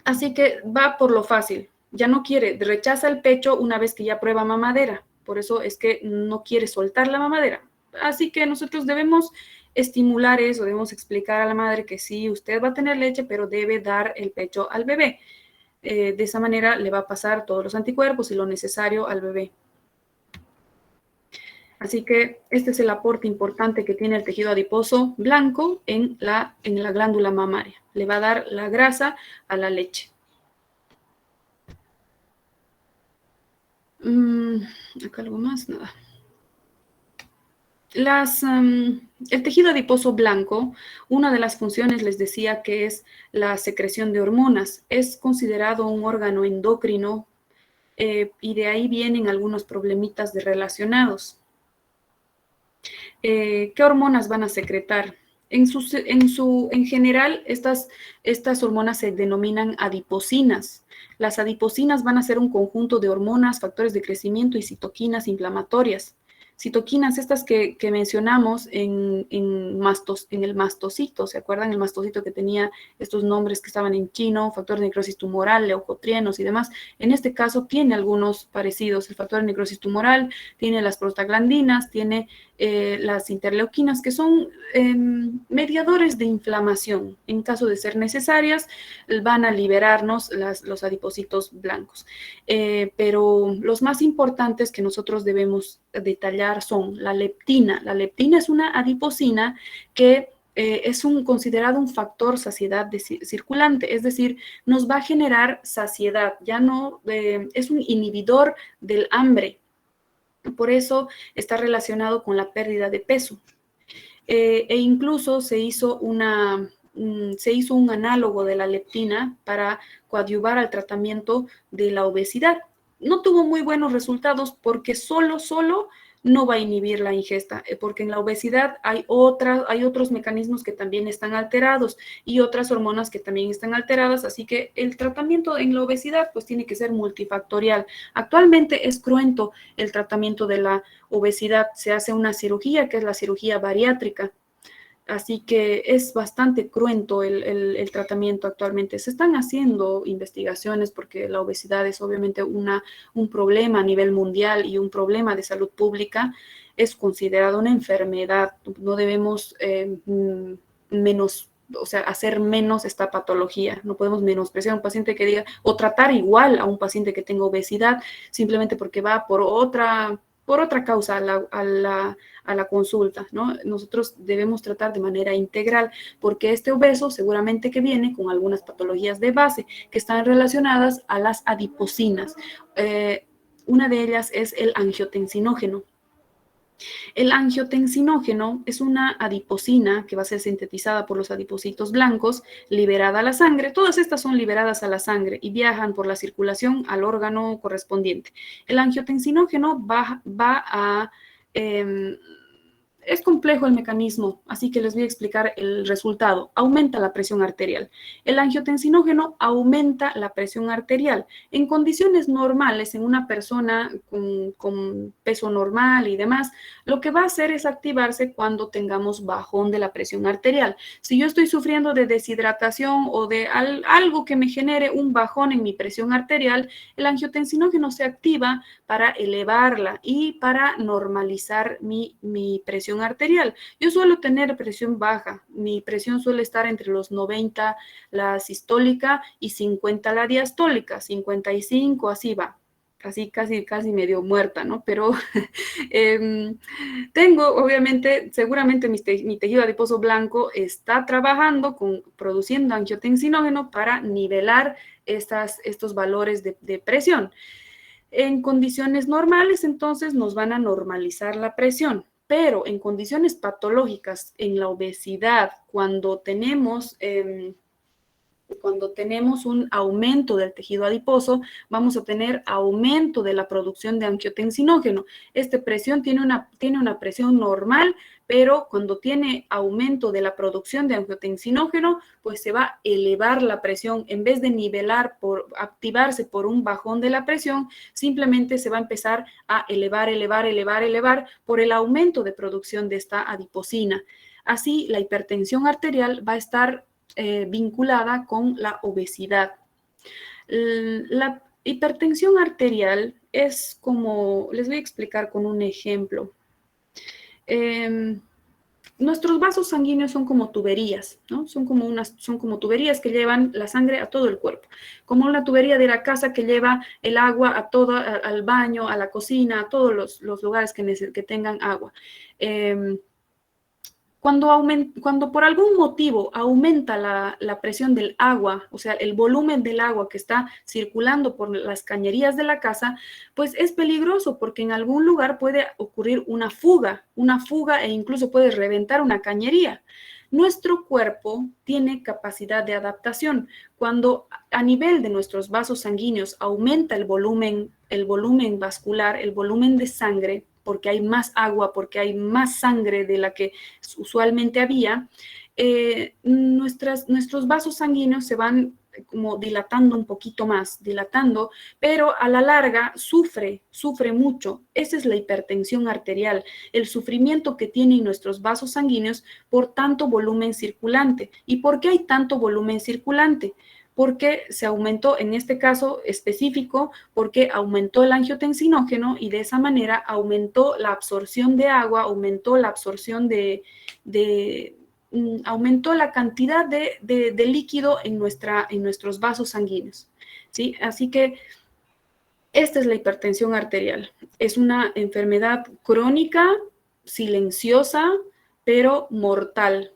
Speaker 1: Así que va por lo fácil, ya no quiere, rechaza el pecho una vez que ya prueba mamadera, por eso es que no quiere soltar la mamadera. Así que nosotros debemos estimular eso, debemos explicar a la madre que sí, usted va a tener leche, pero debe dar el pecho al bebé. De esa manera le va a pasar todos los anticuerpos y lo necesario al bebé. Así que este es el aporte importante que tiene el tejido adiposo blanco en la glándula mamaria. Le va a dar la grasa a la leche. Acá algo más, nada. El tejido adiposo blanco, una de las funciones les decía que es la secreción de hormonas. Es considerado un órgano endocrino y de ahí vienen algunos problemitas relacionados. ¿Qué hormonas van a secretar? En general, estas hormonas se denominan adiposinas. Las adiposinas van a ser un conjunto de hormonas, factores de crecimiento y citoquinas inflamatorias. Citoquinas estas que mencionamos en el mastocito, ¿se acuerdan? El mastocito que tenía estos nombres que estaban en chino, factor de necrosis tumoral, leucotrienos y demás. En este caso tiene algunos parecidos. El factor de necrosis tumoral tiene las prostaglandinas, tiene las interleuquinas, que son mediadores de inflamación. En caso de ser necesarias, van a liberarnos los adipocitos blancos. Pero los más importantes que nosotros debemos detallar son la leptina. La leptina es una adipocina que es considerado un factor saciedad circulante, es decir, nos va a generar saciedad, ya no es un inhibidor del hambre. Por eso está relacionado con la pérdida de peso. E incluso se hizo un análogo de la leptina para coadyuvar al tratamiento de la obesidad. No tuvo muy buenos resultados porque solo no va a inhibir la ingesta, porque en la obesidad hay otros mecanismos que también están alterados y otras hormonas que también están alteradas, así que el tratamiento en la obesidad pues tiene que ser multifactorial. Actualmente es cruento el tratamiento de la obesidad, se hace una cirugía que es la cirugía bariátrica. Así que es bastante cruento el tratamiento actualmente. Se están haciendo investigaciones porque la obesidad es obviamente un problema a nivel mundial y un problema de salud pública. Es considerado una enfermedad. No debemos hacer menos esta patología. No podemos menospreciar a un paciente que diga, o tratar igual a un paciente que tenga obesidad simplemente porque va por otra causa a la consulta, ¿no? Nosotros debemos tratar de manera integral, porque este obeso seguramente que viene con algunas patologías de base que están relacionadas a las adipocinas. Una de ellas es el angiotensinógeno. El angiotensinógeno es una adipocina que va a ser sintetizada por los adipocitos blancos, liberada a la sangre. Todas estas son liberadas a la sangre y viajan por la circulación al órgano correspondiente. El angiotensinógeno va a... es complejo el mecanismo, así que les voy a explicar el resultado. Aumenta la presión arterial. El angiotensinógeno aumenta la presión arterial. En condiciones normales, en una persona con peso normal y demás, lo que va a hacer es activarse cuando tengamos bajón de la presión arterial. Si yo estoy sufriendo de deshidratación o de algo que me genere un bajón en mi presión arterial, el angiotensinógeno se activa para elevarla y para normalizar mi presión arterial. Yo suelo tener presión baja, mi presión suele estar entre los 90 la sistólica y 50 la diastólica, 55 así va, casi medio muerta, ¿no? Pero tengo, obviamente, seguramente mi tejido adiposo blanco está trabajando produciendo angiotensinógeno para nivelar estos valores de presión. En condiciones normales, entonces, nos van a normalizar la presión. Pero en condiciones patológicas, en la obesidad, cuando tenemos un aumento del tejido adiposo, vamos a tener aumento de la producción de angiotensinógeno. Esta presión tiene una presión normal, pero cuando tiene aumento de la producción de angiotensinógeno, pues se va a elevar la presión. En vez de nivelar activarse por un bajón de la presión, simplemente se va a empezar a elevar por el aumento de producción de esta adipocina. Así, la hipertensión arterial va a estar vinculada con la obesidad. La hipertensión arterial es como, les voy a explicar con un ejemplo. Nuestros vasos sanguíneos son como tuberías, ¿no? Son como tuberías que llevan la sangre a todo el cuerpo, como una tubería de la casa que lleva el agua al baño, a la cocina, a todos los lugares que tengan agua. Cuando por algún motivo aumenta la presión del agua, o sea, el volumen del agua que está circulando por las cañerías de la casa, pues es peligroso porque en algún lugar puede ocurrir una fuga e incluso puede reventar una cañería. Nuestro cuerpo tiene capacidad de adaptación. Cuando a nivel de nuestros vasos sanguíneos aumenta el volumen vascular, el volumen de sangre, porque hay más agua, porque hay más sangre de la que usualmente había, nuestros vasos sanguíneos se van como dilatando un poquito más, dilatando, pero a la larga sufre mucho. Esa es la hipertensión arterial, el sufrimiento que tienen nuestros vasos sanguíneos por tanto volumen circulante. ¿Y por qué hay tanto volumen circulante? Porque se aumentó, en este caso específico, porque aumentó el angiotensinógeno y de esa manera aumentó la absorción de agua, aumentó la absorción aumentó la cantidad de líquido en nuestros vasos sanguíneos, ¿sí? Así que esta es la hipertensión arterial. Es una enfermedad crónica, silenciosa, pero mortal.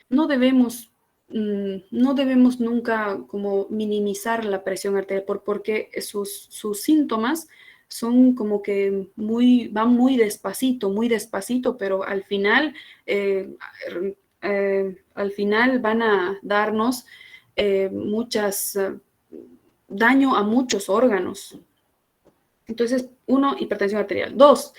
Speaker 1: No debemos nunca como minimizar la presión arterial porque sus síntomas son como que van muy despacito, pero al final van a darnos daño a muchos órganos. Entonces, 1, hipertensión arterial. 2,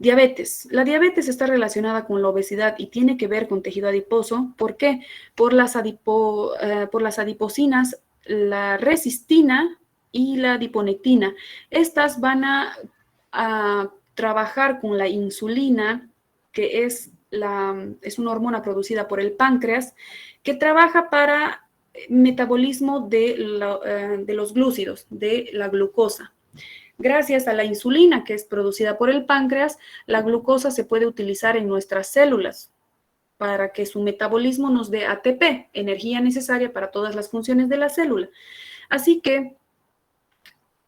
Speaker 1: diabetes. La diabetes está relacionada con la obesidad y tiene que ver con tejido adiposo. ¿Por qué? Por las adiposinas, la resistina y la adiponectina. Estas van a trabajar con la insulina, que es una hormona producida por el páncreas, que trabaja para metabolismo de los glúcidos, de la glucosa. Gracias a la insulina que es producida por el páncreas, la glucosa se puede utilizar en nuestras células para que su metabolismo nos dé ATP, energía necesaria para todas las funciones de la célula. Así que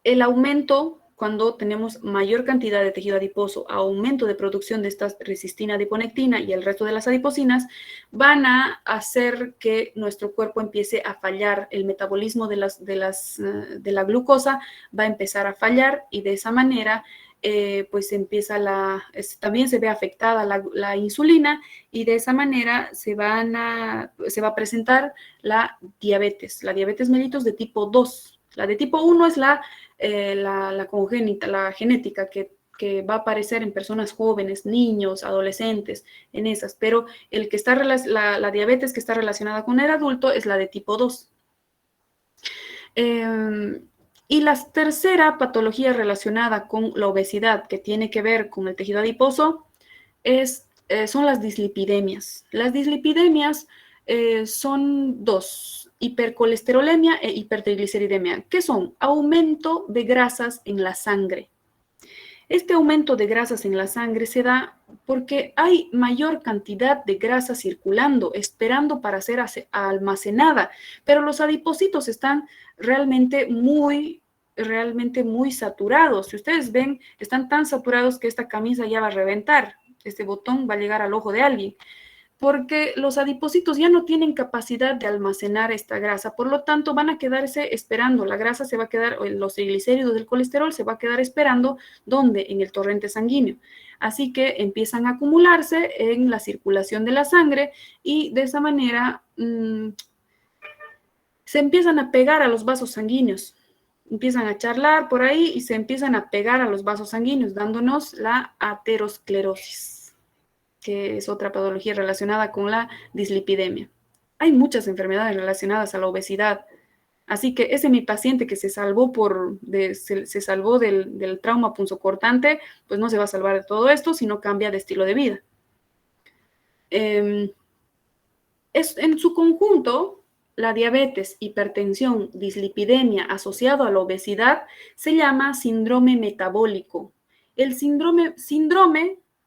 Speaker 1: el aumento, cuando tenemos mayor cantidad de tejido adiposo, aumento de producción de esta resistina, adiponectina y el resto de las adiposinas, van a hacer que nuestro cuerpo empiece a fallar. El metabolismo de la glucosa va a empezar a fallar y de esa manera pues también se ve afectada la insulina y de esa manera se va a presentar la diabetes mellitus de tipo 2. La de tipo 1 es la congénita, la genética que va a aparecer en personas jóvenes, niños, adolescentes, en esas, pero la diabetes que está relacionada con el adulto es la de tipo 2. Y la tercera patología relacionada con la obesidad que tiene que ver con el tejido adiposo son las dislipidemias. Las dislipidemias son 2, hipercolesterolemia e hipertrigliceridemia, que son aumento de grasas en la sangre. Este aumento de grasas en la sangre se da porque hay mayor cantidad de grasa circulando, esperando para ser almacenada, pero los adipocitos están realmente muy saturados. Si ustedes ven, están tan saturados que esta camisa ya va a reventar, este botón va a llegar al ojo de alguien, porque los adipocitos ya no tienen capacidad de almacenar esta grasa, por lo tanto van a quedarse esperando, la grasa se va a quedar, los triglicéridos del colesterol se va a quedar esperando, ¿dónde? En el torrente sanguíneo. Así que empiezan a acumularse en la circulación de la sangre y de esa manera se empiezan a pegar a los vasos sanguíneos. Empiezan a charlar por ahí y se empiezan a pegar a los vasos sanguíneos, dándonos la aterosclerosis, que es otra patología relacionada con la dislipidemia. Hay muchas enfermedades relacionadas a la obesidad, así que ese mi paciente que se salvó se salvó del trauma punzocortante, pues no se va a salvar de todo esto si no cambia de estilo de vida. En su conjunto, la diabetes, hipertensión, dislipidemia asociado a la obesidad se llama síndrome metabólico. El síndrome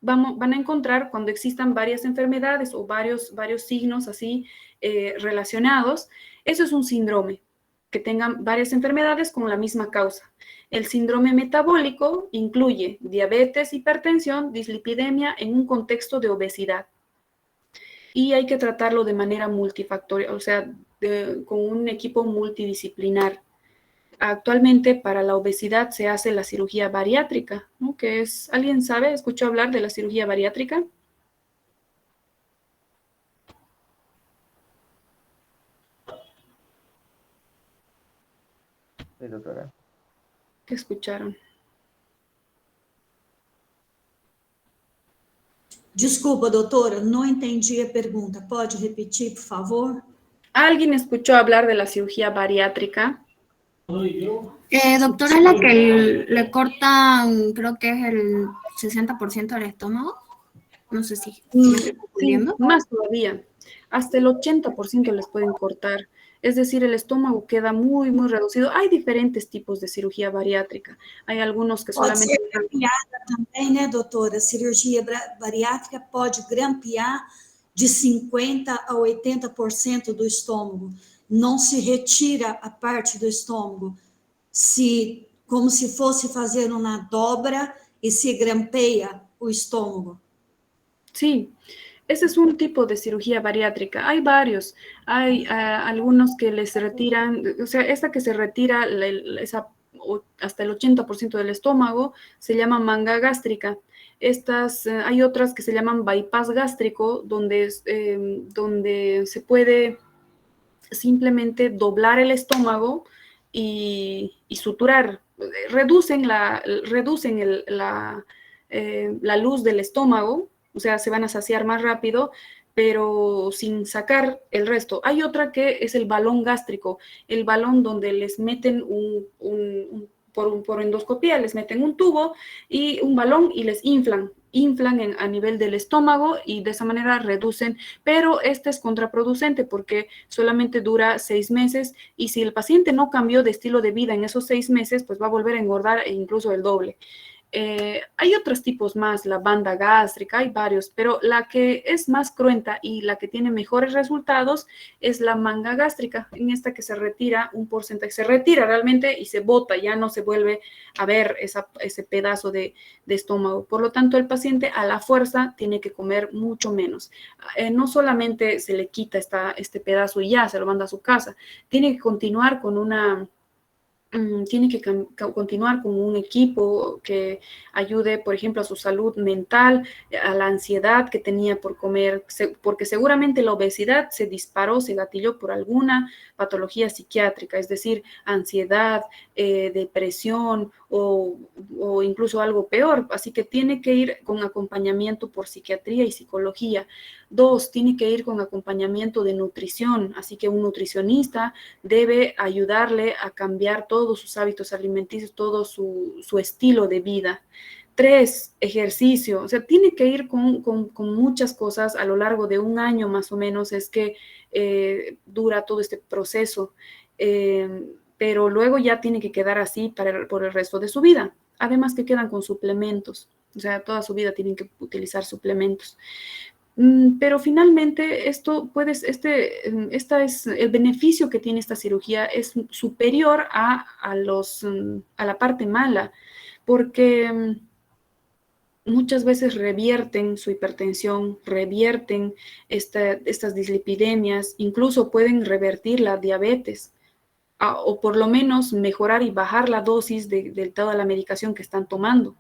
Speaker 1: van a encontrar cuando existan varias enfermedades o varios signos así relacionados. Eso es un síndrome, que tengan varias enfermedades con la misma causa. El síndrome metabólico incluye diabetes, hipertensión, dislipidemia en un contexto de obesidad. Y hay que tratarlo de manera multifactorial, o sea, con un equipo multidisciplinar. Actualmente para la obesidad se hace la cirugía bariátrica, ¿no? Que es, ¿alguien sabe? ¿Escuchó hablar de la cirugía bariátrica?
Speaker 3: Sí, doctora.
Speaker 1: ¿Qué escucharon?
Speaker 5: Desculpa, doutora, não entendi a pergunta. Pode repetir, por favor?
Speaker 1: ¿Alguien escuchó hablar de la cirugía bariátrica?
Speaker 6: Doctora, es la que le cortan, creo que es el 60% del estómago. No sé si me estoy
Speaker 1: Sí,
Speaker 6: confundiendo.
Speaker 1: más todavía. Hasta el 80% les pueden cortar. Es decir, el estómago queda muy, muy reducido. Hay diferentes tipos de cirugía bariátrica. Hay algunos que
Speaker 5: Pode
Speaker 1: solamente...
Speaker 5: ser grampeada também, né, doutora? A cirurgia bariátrica pode grampear de 50% a 80% do estômago. Não se retira a parte do estômago, como se fosse fazer uma dobra e se grampeia o estômago.
Speaker 1: Sí, ese es un tipo de cirugía bariátrica. Hay varios. Hay algunos que les retiran, o sea, esta que se retira hasta el 80% del estómago se llama manga gástrica. Hay otras que se llaman bypass gástrico, donde se puede simplemente doblar el estómago y suturar. Reducen la luz del estómago, o sea, se van a saciar más rápido, pero sin sacar el resto. Hay otra que es el balón gástrico, el balón donde les meten por endoscopía, les meten un tubo y un balón y les inflan a nivel del estómago y de esa manera reducen, pero este es contraproducente porque solamente dura 6 meses y si el paciente no cambió de estilo de vida en esos 6 meses, pues va a volver a engordar e incluso el doble. Hay otros tipos más, la banda gástrica, hay varios, pero la que es más cruenta y la que tiene mejores resultados es la manga gástrica, en esta que se retira un porcentaje, se retira realmente y se bota, ya no se vuelve a ver ese pedazo de estómago. Por lo tanto, el paciente a la fuerza tiene que comer mucho menos. No solamente se le quita este pedazo y ya se lo manda a su casa, tiene que continuar con tiene que continuar con un equipo que ayude, por ejemplo, a su salud mental, a la ansiedad que tenía por comer, porque seguramente la obesidad se disparó, se gatilló por alguna patología psiquiátrica, es decir, ansiedad, depresión o incluso algo peor. Así que tiene que ir con acompañamiento por psiquiatría y psicología. 2, tiene que ir con acompañamiento de nutrición, así que un nutricionista debe ayudarle a cambiar todos sus hábitos alimenticios, todo su estilo de vida. 3, ejercicio, o sea, tiene que ir con muchas cosas a lo largo de un año más o menos, es que dura todo este proceso, pero luego ya tiene que quedar así por el resto de su vida. Además que quedan con suplementos, o sea, toda su vida tienen que utilizar suplementos. Pero finalmente el beneficio que tiene esta cirugía es superior a la parte mala, porque muchas veces revierten su hipertensión, revierten estas dislipidemias, incluso pueden revertir la diabetes, o por lo menos mejorar y bajar la dosis de toda la medicación que están tomando.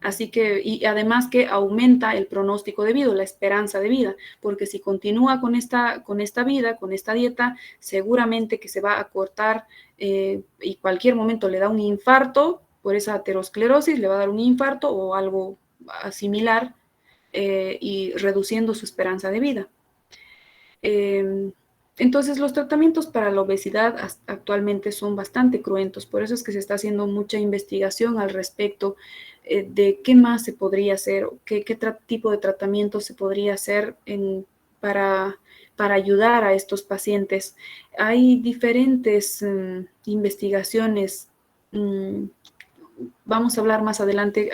Speaker 1: Así que, y además que aumenta el pronóstico de vida, la esperanza de vida, porque si continúa con esta vida, con esta dieta, seguramente que se va a cortar y cualquier momento le da un infarto por esa aterosclerosis, le va a dar un infarto o algo similar y reduciendo su esperanza de vida. Entonces, los tratamientos para la obesidad actualmente son bastante cruentos, por eso es que se está haciendo mucha investigación al respecto de qué más se podría hacer, qué tipo de tratamiento se podría hacer para ayudar a estos pacientes. Hay diferentes investigaciones. Vamos a hablar más adelante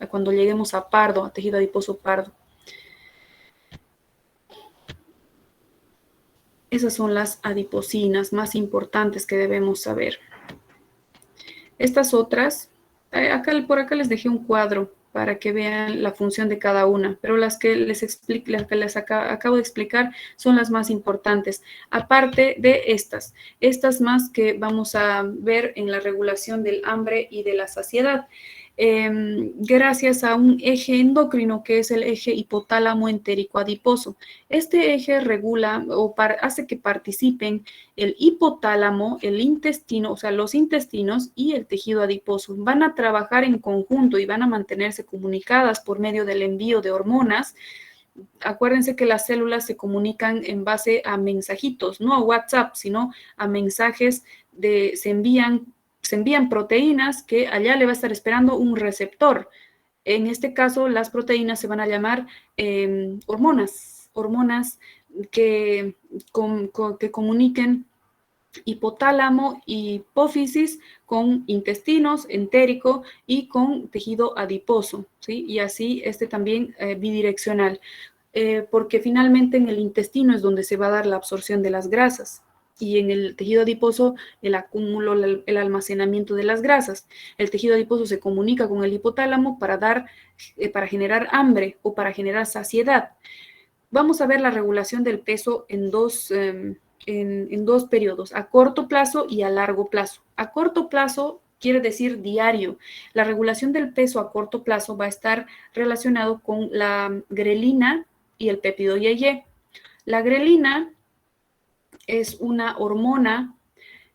Speaker 1: cuando lleguemos a pardo, a tejido adiposo pardo. Esas son las adiposinas más importantes que debemos saber. Estas otras, por acá les dejé un cuadro para que vean la función de cada una, pero las que les acabo de explicar son las más importantes, aparte de estas más que vamos a ver en la regulación del hambre y de la saciedad. Gracias a un eje endocrino que es el eje hipotálamo entérico adiposo. Este eje regula o hace que participen el hipotálamo, el intestino, o sea, los intestinos y el tejido adiposo. Van a trabajar en conjunto y van a mantenerse comunicadas por medio del envío de hormonas Acuérdense que las células se comunican en base a mensajitos, no a WhatsApp, sino a mensajes se envían proteínas que allá le va a estar esperando un receptor. En este caso, las proteínas se van a llamar hormonas que comuniquen hipotálamo, hipófisis con intestinos, entérico y con tejido adiposo, ¿sí? Y así también bidireccional, porque finalmente en el intestino es donde se va a dar la absorción de las grasas y en el tejido adiposo el acúmulo, el almacenamiento de las grasas. El tejido adiposo se comunica con el hipotálamo para generar hambre o para generar saciedad. Vamos a ver la regulación del peso en dos periodos, a corto plazo y a largo plazo. A corto plazo quiere decir diario. La regulación del peso a corto plazo va a estar relacionado con la grelina y el péptido IgE. La grelina es una hormona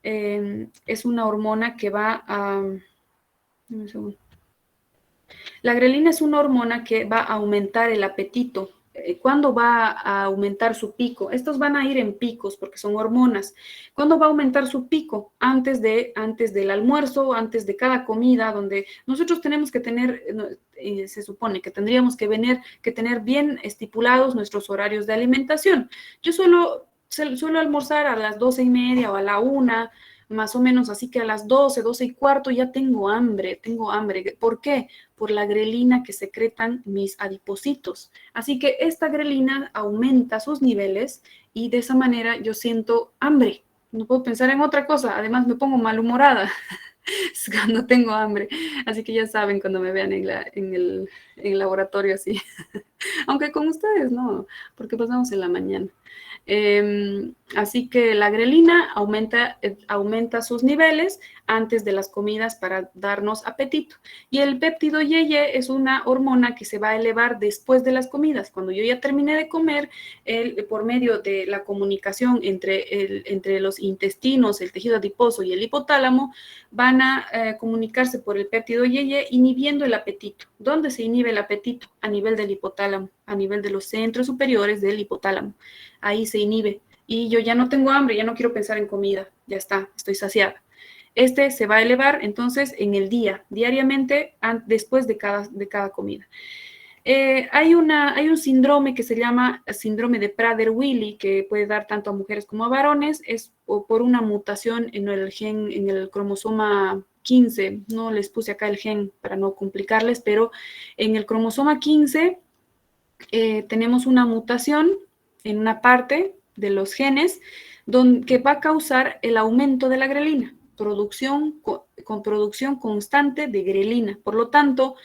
Speaker 1: que va a... La grelina es una hormona que va a aumentar el apetito. ¿Cuándo va a aumentar su pico? Estos van a ir en picos porque son hormonas. ¿Cuándo va a aumentar su pico? Antes del almuerzo, antes de cada comida, donde nosotros tenemos que tener, se supone que tendríamos que tener bien estipulados nuestros horarios de alimentación. Yo suelo almorzar a las 12:30 o a la 1, más o menos, así que a las 12:15 ya tengo hambre. ¿Por qué? Por la grelina que secretan mis adipocitos. Así que esta grelina aumenta sus niveles y de esa manera yo siento hambre. No puedo pensar en otra cosa. Además me pongo malhumorada cuando tengo hambre. Así que ya saben cuando me vean en el laboratorio así. Aunque con ustedes no, porque pasamos en la mañana. Así que la grelina aumenta sus niveles antes de las comidas para darnos apetito. Y el péptido IgE es una hormona que se va a elevar después de las comidas. Cuando yo ya terminé de comer, por medio de la comunicación entre los intestinos, el tejido adiposo y el hipotálamo, van a comunicarse por el péptido IgE inhibiendo el apetito. ¿Dónde se inhibe el apetito? A nivel del hipotálamo, a nivel de los centros superiores del hipotálamo. Ahí se inhibe. Y yo ya no tengo hambre, ya no quiero pensar en comida. Ya está, estoy saciada. Se va a elevar entonces en el diariamente, después de cada comida. Hay un síndrome que se llama síndrome de Prader-Willi, que puede dar tanto a mujeres como a varones, es por una mutación en el cromosoma 15, no les puse acá el gen para no complicarles, pero en el cromosoma 15 tenemos una mutación en una parte de los genes que va a causar el aumento de la grelina, con producción constante de grelina. Por lo tanto,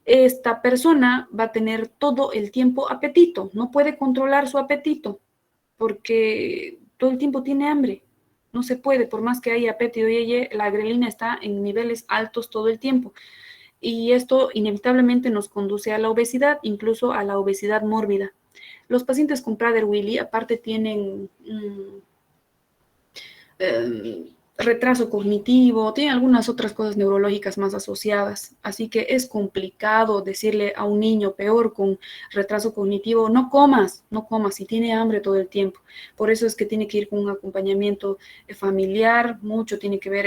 Speaker 1: esta persona va a tener todo el tiempo apetito, no puede controlar su apetito porque todo el tiempo tiene hambre. No se puede, por más que haya péptido IgE, la grelina está en niveles altos todo el tiempo. Y esto inevitablemente nos conduce a la obesidad, incluso a la obesidad mórbida. Los pacientes con Prader-Willi aparte tienen retraso cognitivo, tienen algunas otras cosas neurológicas más asociadas, así que es complicado decirle a un niño peor con retraso cognitivo, no comas si tiene hambre todo el tiempo. Por eso es que tiene que ir con un acompañamiento familiar, mucho tiene que ver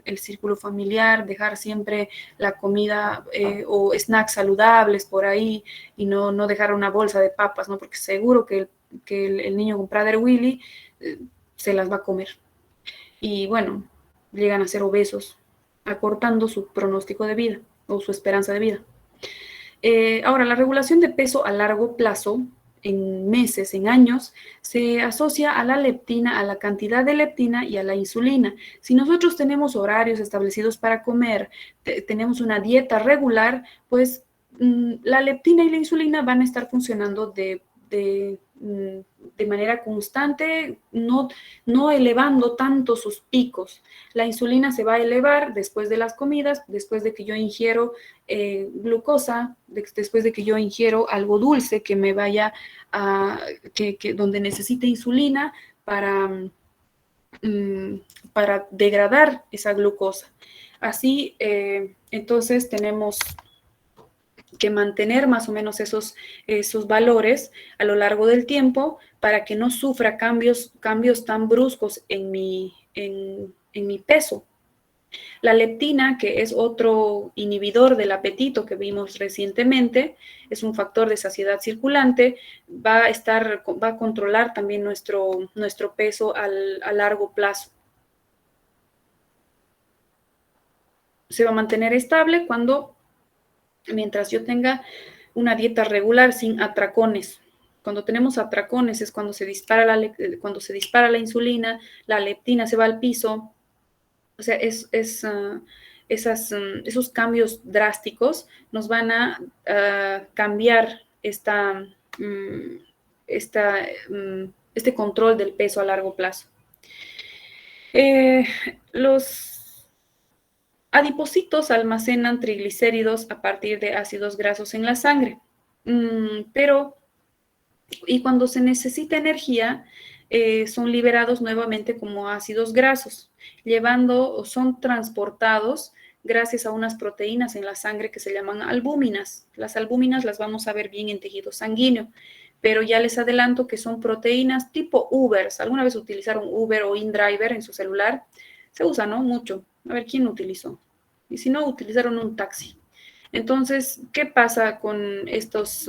Speaker 1: el círculo familiar, dejar siempre la comida o snacks saludables por ahí y no dejar una bolsa de papas, ¿no? Porque seguro que el niño con Prader-Willi se las va a comer. Y bueno, llegan a ser obesos, acortando su pronóstico de vida o su esperanza de vida. Ahora, la regulación de peso a largo plazo, en meses, en años, se asocia a la leptina, a la cantidad de leptina y a la insulina. Si nosotros tenemos horarios establecidos para comer, tenemos una dieta regular, pues la leptina y la insulina van a estar funcionando de manera constante, no elevando tanto sus picos. La insulina se va a elevar después de las comidas, después de que yo ingiero glucosa, después de que yo ingiero algo dulce que me vaya donde necesite insulina para degradar esa glucosa. Así, entonces tenemos que mantener más o menos esos valores a lo largo del tiempo para que no sufra cambios tan bruscos en mi peso. La leptina, que es otro inhibidor del apetito que vimos recientemente, es un factor de saciedad circulante, va a controlar también nuestro peso a largo plazo. Se va a mantener estable mientras yo tenga una dieta regular sin atracones. Cuando tenemos atracones es cuando se dispara la insulina, la leptina se va al piso. O sea, esos cambios drásticos nos van a cambiar este control del peso a largo plazo. Los adipocitos almacenan triglicéridos a partir de ácidos grasos en la sangre, y cuando se necesita energía, son liberados nuevamente como ácidos grasos, son transportados gracias a unas proteínas en la sangre que se llaman albúminas. Las albúminas las vamos a ver bien en tejido sanguíneo, pero ya les adelanto que son proteínas tipo Ubers. ¿Alguna vez utilizaron Uber o InDriver en su celular? Se usa, ¿no? Mucho. A ver, ¿quién lo utilizó? Y si no, utilizaron un taxi. Entonces, ¿qué pasa con estos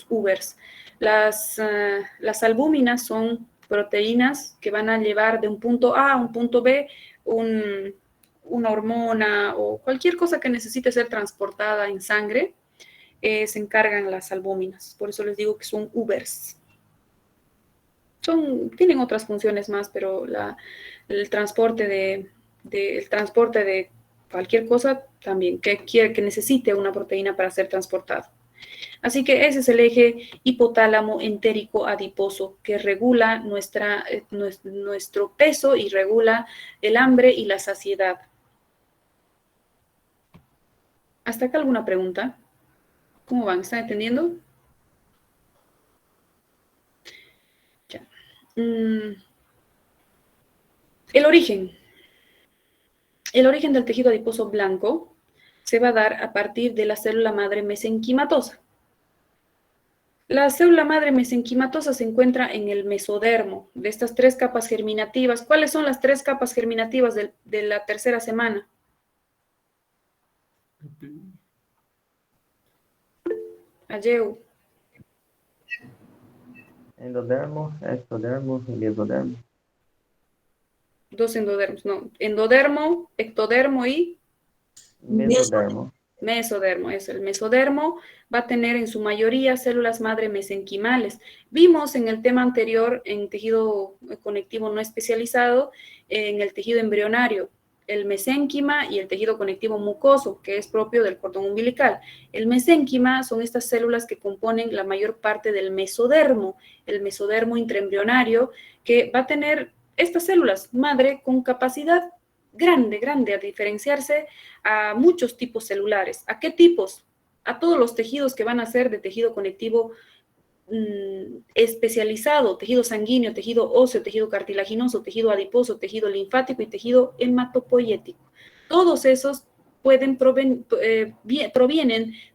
Speaker 1: Ubers? Las albúminas son proteínas que van a llevar de un punto A a un punto B una hormona o cualquier cosa que necesite ser transportada en sangre, se encargan las albúminas. Por eso les digo que son Ubers. Tienen otras funciones más, pero el transporte de cualquier cosa también, que necesite una proteína para ser transportado. Así que ese es el eje hipotálamo entérico adiposo que regula nuestro peso y regula el hambre y la saciedad. ¿Hasta acá alguna pregunta? ¿Cómo van? ¿Están entendiendo? Ya. El origen del tejido adiposo blanco se va a dar a partir de la célula madre mesenquimatosa. La célula madre mesenquimatosa se encuentra en el mesodermo de estas 3 capas germinativas. ¿Cuáles son las 3 capas germinativas de la tercera semana? Ayeu.
Speaker 3: Endodermo, ectodermo y mesodermo.
Speaker 1: 2 endodermos, no. Endodermo, ectodermo y
Speaker 3: Mesodermo.
Speaker 1: mesodermo. El mesodermo va a tener en su mayoría células madre mesenquimales. Vimos en el tema anterior, en tejido conectivo no especializado, en el tejido embrionario, el mesénquima y el tejido conectivo mucoso, que es propio del cordón umbilical. El mesénquima son estas células que componen la mayor parte del mesodermo, el mesodermo intraembrionario, que va a tener estas células madre con capacidad grande, a diferenciarse a muchos tipos celulares. ¿A qué tipos? A todos los tejidos que van a ser de tejido conectivo especializado, tejido sanguíneo, tejido óseo, tejido cartilaginoso, tejido adiposo, tejido linfático y tejido hematopoyético. Todos esos provienen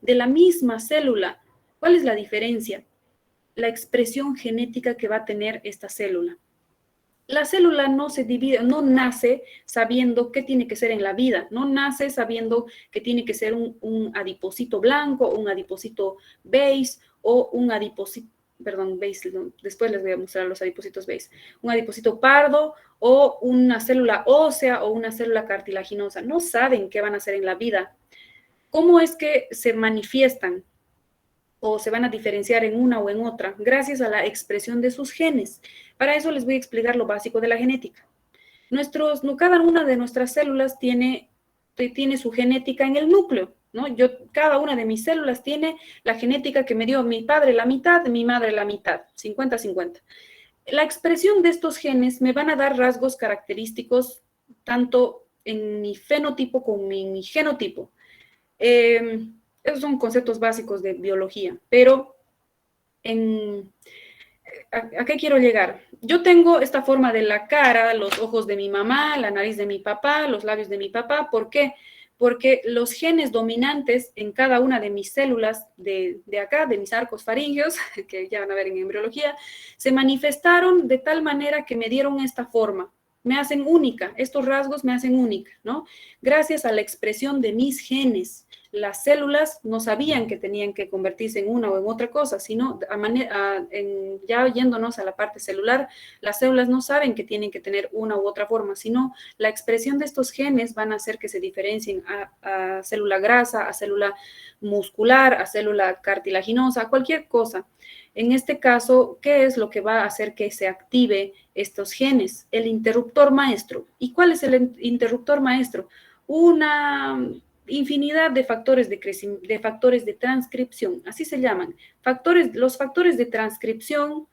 Speaker 1: de la misma célula. ¿Cuál es la diferencia? La expresión genética que va a tener esta célula. La célula no se divide, no nace sabiendo qué tiene que ser en la vida, no nace sabiendo que tiene que ser un adipocito blanco, un adipocito beige o un adipocito, perdón, beige, después les voy a mostrar los adipocitos beige, un adipocito pardo o una célula ósea o una célula cartilaginosa. No saben qué van a hacer en la vida. ¿Cómo es que se manifiestan o se van a diferenciar en una o en otra? Gracias a la expresión de sus genes. Para eso les voy a explicar lo básico de la genética. Cada una de nuestras células tiene su genética en el núcleo, ¿no? Cada una de mis células tiene la genética que me dio mi padre la mitad, mi madre la mitad, 50-50. La expresión de estos genes me van a dar rasgos característicos tanto en mi fenotipo como en mi genotipo. Esos son conceptos básicos de biología, pero ¿a qué quiero llegar? Yo tengo esta forma de la cara, los ojos de mi mamá, la nariz de mi papá, los labios de mi papá. ¿Por qué? porque los genes dominantes en cada una de mis células de acá, de mis arcos faríngeos, que ya van a ver en embriología, se manifestaron de tal manera que me dieron esta forma. Me hacen única, estos rasgos me hacen única, ¿no? Gracias a la expresión de mis genes. Las células no sabían que tenían que convertirse en una o en otra cosa, sino ya yéndonos a la parte celular, las células no saben que tienen que tener una u otra forma, sino la expresión de estos genes van a hacer que se diferencien a célula grasa, a célula muscular, a célula cartilaginosa, a cualquier cosa. En este caso, ¿qué es lo que va a hacer que se active estos genes? El interruptor maestro. ¿Y cuál es el interruptor maestro? Una infinidad de factores de factores de transcripción, así se llaman. Los factores de transcripción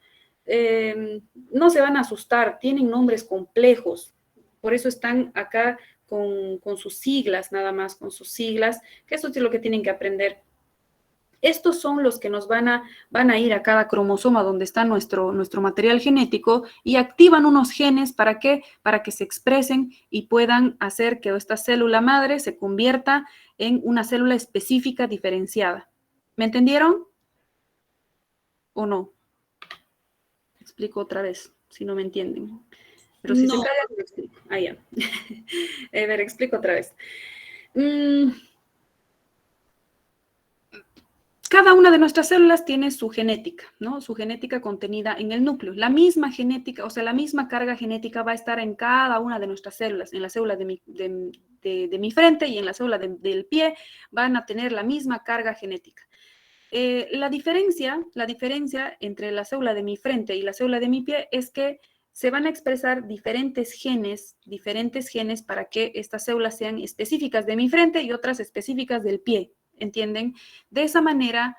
Speaker 1: no se van a asustar, tienen nombres complejos, por eso están acá con sus siglas, nada más con sus siglas, que eso es lo que tienen que aprender. Estos son los que nos van a ir a cada cromosoma donde está nuestro material genético y activan unos genes ¿para qué? Para que se expresen y puedan hacer que esta célula madre se convierta en una célula específica diferenciada. ¿Me entendieron? ¿O no? Explico otra vez, si no me entienden. Pero si
Speaker 5: No.
Speaker 1: se callan, lo explico. Ah, ya. A ver, explico otra vez. Cada una de nuestras células tiene su genética, ¿no? Su genética contenida en el núcleo. La misma genética, o sea, la misma carga genética va a estar en cada una de nuestras células. En la célula de mi frente y en la célula del pie van a tener la misma carga genética. La diferencia entre la célula de mi frente y la célula de mi pie es que se van a expresar diferentes genes para que estas células sean específicas de mi frente y otras específicas del pie. ¿Entienden? De esa manera,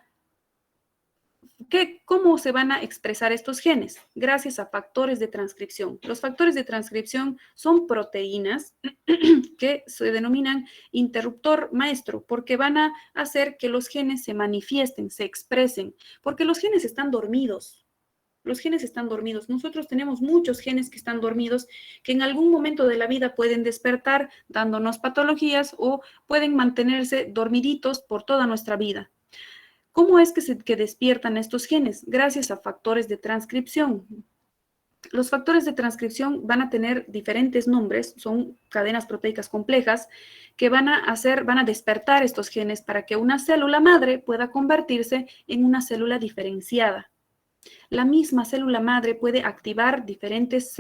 Speaker 1: ¿cómo se van a expresar estos genes? Gracias a factores de transcripción. Los factores de transcripción son proteínas que se denominan interruptor maestro, porque van a hacer que los genes se manifiesten, se expresen, porque los genes están dormidos. Los genes están dormidos. Nosotros tenemos muchos genes que están dormidos, que en algún momento de la vida pueden despertar dándonos patologías o pueden mantenerse dormiditos por toda nuestra vida. ¿Cómo es que despiertan estos genes? Gracias a factores de transcripción. Los factores de transcripción van a tener diferentes nombres, son cadenas proteicas complejas que van a despertar estos genes para que una célula madre pueda convertirse en una célula diferenciada. La misma célula madre puede activar diferentes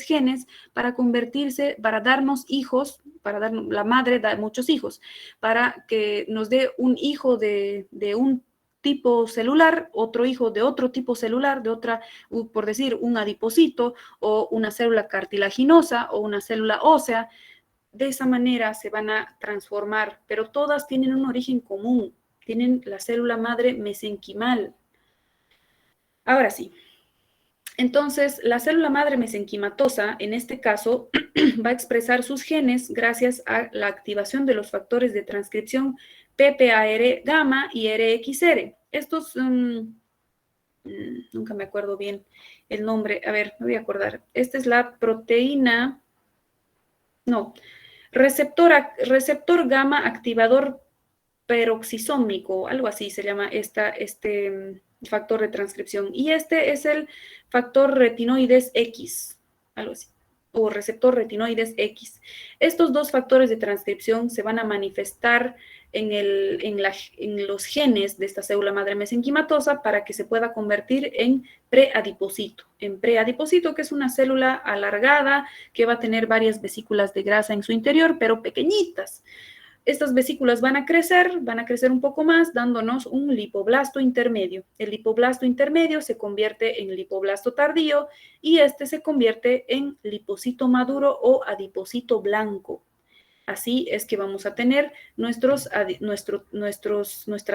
Speaker 1: genes para convertirse, para darnos hijos, la madre da muchos hijos, para que nos dé un hijo de un tipo celular, otro hijo de otro tipo celular, por decir, un adipocito o una célula cartilaginosa o una célula ósea. De esa manera se van a transformar, pero todas tienen un origen común, tienen la célula madre mesenquimal. Ahora sí, entonces la célula madre mesenquimatosa, en este caso, va a expresar sus genes gracias a la activación de los factores de transcripción PPAR gamma y RXR. Estos, nunca me acuerdo bien el nombre, a ver, me voy a acordar. Esta es la proteína, receptor gamma activador peroxisómico, algo así se llama este factor de transcripción. Y este es el factor retinoides X, algo así, o receptor retinoides X. Estos dos factores de transcripción se van a manifestar en los genes de esta célula madre mesenquimatosa para que se pueda convertir en preadipocito. En preadipocito, que es una célula alargada que va a tener varias vesículas de grasa en su interior, pero pequeñitas. Estas vesículas van a crecer un poco más, dándonos un lipoblasto intermedio. El lipoblasto intermedio se convierte en lipoblasto tardío y este se convierte en lipocito maduro o adipocito blanco. Así es que vamos a tener nuestra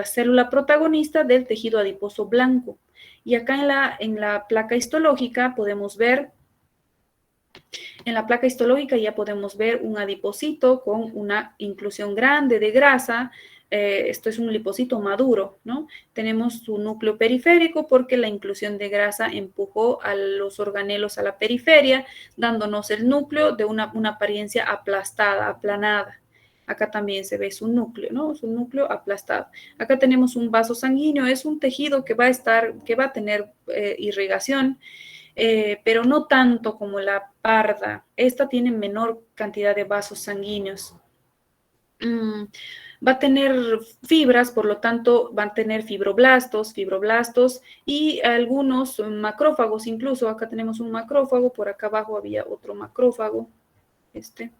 Speaker 1: célula protagonista del tejido adiposo blanco. Y acá en la placa histológica podemos ver, ya podemos ver un adipocito con una inclusión grande de grasa. Esto es un lipocito maduro, ¿no? Tenemos su núcleo periférico porque la inclusión de grasa empujó a los organelos a la periferia, dándonos el núcleo de una apariencia aplastada, aplanada. Acá también se ve su núcleo, ¿no? Su núcleo aplastado. Acá tenemos un vaso sanguíneo, es un tejido que va a tener irrigación, pero no tanto como la parda. Esta tiene menor cantidad de vasos sanguíneos. Va a tener fibras, por lo tanto, van a tener fibroblastos y algunos macrófagos, incluso acá tenemos un macrófago, por acá abajo había otro macrófago, este.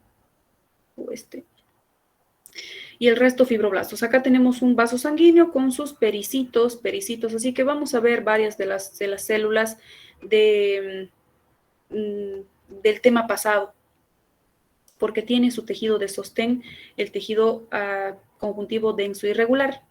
Speaker 1: Y el resto fibroblastos. Acá tenemos un vaso sanguíneo con sus pericitos, así que vamos a ver varias de las células del tema pasado, porque tiene su tejido de sostén, el tejido conjuntivo denso irregular.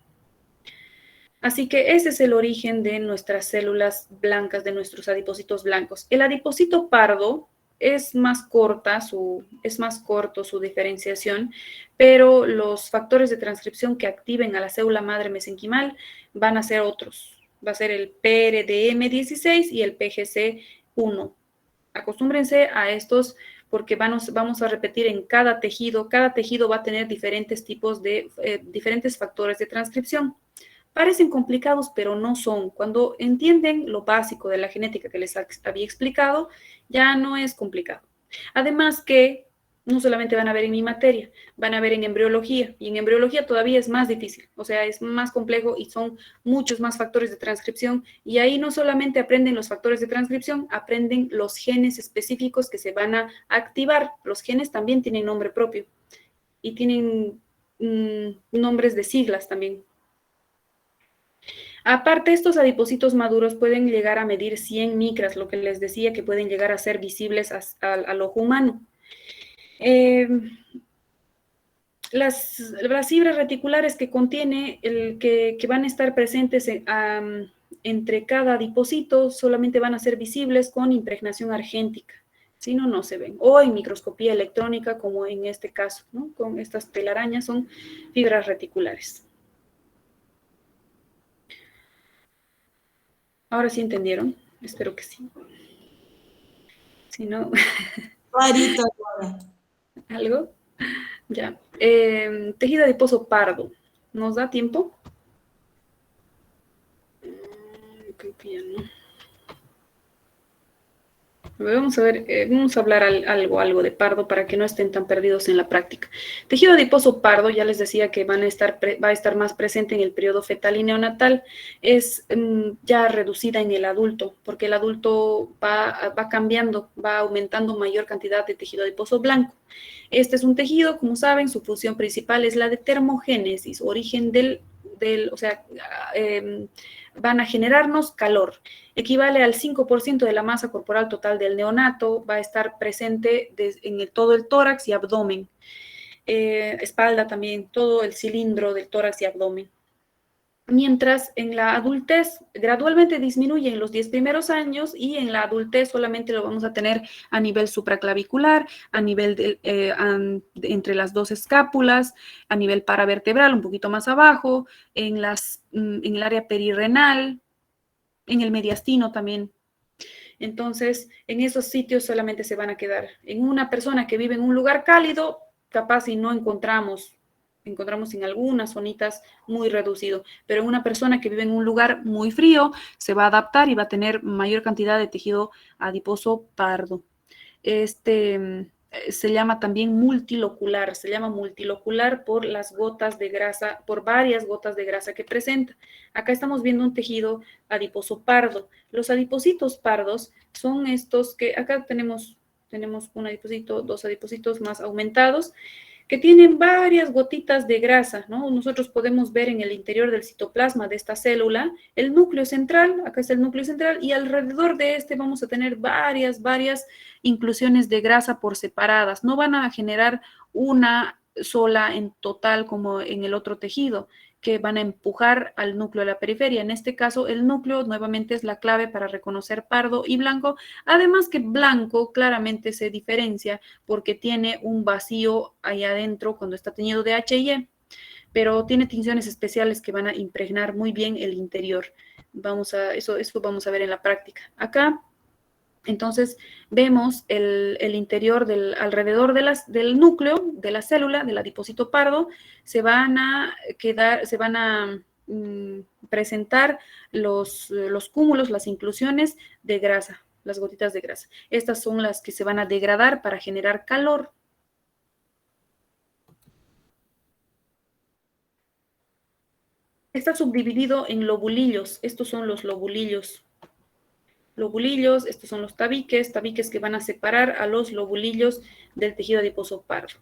Speaker 1: Así que ese es el origen de nuestras células blancas, de nuestros adipocitos blancos. El adipocito pardo es más corto su diferenciación, pero los factores de transcripción que activen a la célula madre mesenquimal van a ser otros. Va a ser el PRDM16 y el PGC1. Acostúmbrense a estos porque vamos a repetir en cada tejido va a tener diferentes tipos de, diferentes factores de transcripción. Parecen complicados, pero no son. Cuando entienden lo básico de la genética que les había explicado, ya no es complicado. Además que no solamente van a ver en mi materia, van a ver en embriología, y en embriología todavía es más difícil, o sea, es más complejo y son muchos más factores de transcripción, y ahí no solamente aprenden los factores de transcripción, aprenden los genes específicos que se van a activar. Los genes también tienen nombre propio y tienen nombres de siglas también. Aparte, estos adipocitos maduros pueden llegar a medir 100 micras, lo que les decía que pueden llegar a ser visibles al ojo humano. Las fibras reticulares que contiene, que van a estar presentes entre cada adipocito, solamente van a ser visibles con impregnación argéntica. Si no, no se ven. O en microscopía electrónica, como en este caso, ¿no? Con estas telarañas son fibras reticulares. Ahora sí entendieron, espero que sí. Si no...
Speaker 5: Clarita agora.
Speaker 1: ¿Algo? Ya. Tejido adiposo pardo. ¿Nos da tiempo? Creo que ya no. Vamos a ver, vamos a hablar algo de pardo para que no estén tan perdidos en la práctica. Tejido adiposo pardo, ya les decía que va a estar más presente en el periodo fetal y neonatal. Es ya reducida en el adulto, porque el adulto va cambiando, va aumentando mayor cantidad de tejido adiposo blanco. Este es un tejido, como saben, su función principal es la de termogénesis, origen o sea, van a generarnos calor. Equivale al 5% de la masa corporal total del neonato, va a estar presente en todo el tórax y abdomen, espalda también, todo el cilindro del tórax y abdomen. Mientras en la adultez gradualmente disminuye en los 10 primeros años y en la adultez solamente lo vamos a tener a nivel supraclavicular, a nivel entre las dos escápulas, a nivel paravertebral, un poquito más abajo, en el área perirrenal, en el mediastino también. Entonces, en esos sitios solamente se van a quedar. En una persona que vive en un lugar cálido, capaz si no encontramos en algunas zonitas muy reducido, pero en una persona que vive en un lugar muy frío, se va a adaptar y va a tener mayor cantidad de tejido adiposo pardo. Se llama también multilocular, se llama multilocular por las gotas de grasa, por varias gotas de grasa que presenta. Acá estamos viendo un tejido adiposo pardo. Los adipocitos pardos son estos que acá tenemos un adipocito, dos adipocitos más aumentados, que tienen varias gotitas de grasa, ¿no? Nosotros podemos ver en el interior del citoplasma de esta célula el núcleo central, acá está el núcleo central, y alrededor de este vamos a tener varias inclusiones de grasa por separadas. No van a generar una sola en total como en el otro tejido, que van a empujar al núcleo a la periferia. En este caso, el núcleo nuevamente es la clave para reconocer pardo y blanco, además que blanco claramente se diferencia porque tiene un vacío ahí adentro cuando está teñido de H&E, pero tiene tinciones especiales que van a impregnar muy bien el interior. Eso vamos a ver en la práctica. Acá Entonces, vemos el interior alrededor del núcleo, de la célula, del adipocito pardo, se van a presentar los cúmulos, las inclusiones de grasa, las gotitas de grasa. Estas son las que se van a degradar para generar calor. Está subdividido en lobulillos. Estos son los lobulillos. Lobulillos, estos son los tabiques que van a separar a los lobulillos del tejido adiposo pardo.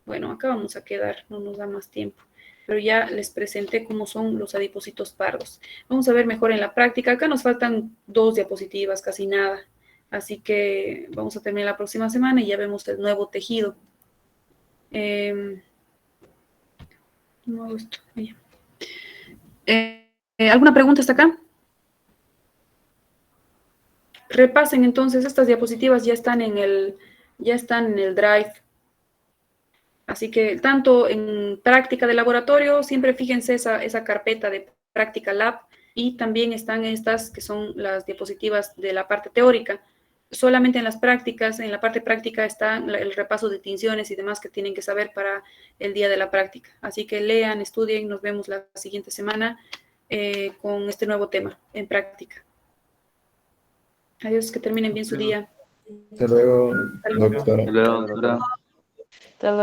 Speaker 1: Bueno, acá vamos a quedar, no nos da más tiempo, pero ya les presenté cómo son los adipocitos pardos. Vamos a ver mejor en la práctica. Acá nos faltan 2 diapositivas, casi nada. Así que vamos a terminar la próxima semana y ya vemos el nuevo tejido. ¿Alguna pregunta hasta acá? Repasen entonces, estas diapositivas ya están en el Drive. Así que tanto en práctica de laboratorio, siempre fíjense esa carpeta de práctica lab, y también están estas que son las diapositivas de la parte teórica. Solamente en las prácticas, en la parte práctica está el repaso de tinciones y demás que tienen que saber para el día de la práctica. Así que lean, estudien, nos vemos la siguiente semana con este nuevo tema en práctica. Adiós, que terminen bien su día.
Speaker 7: Hasta luego,
Speaker 1: Hasta luego.
Speaker 7: doctora.
Speaker 3: Hasta luego, doctora.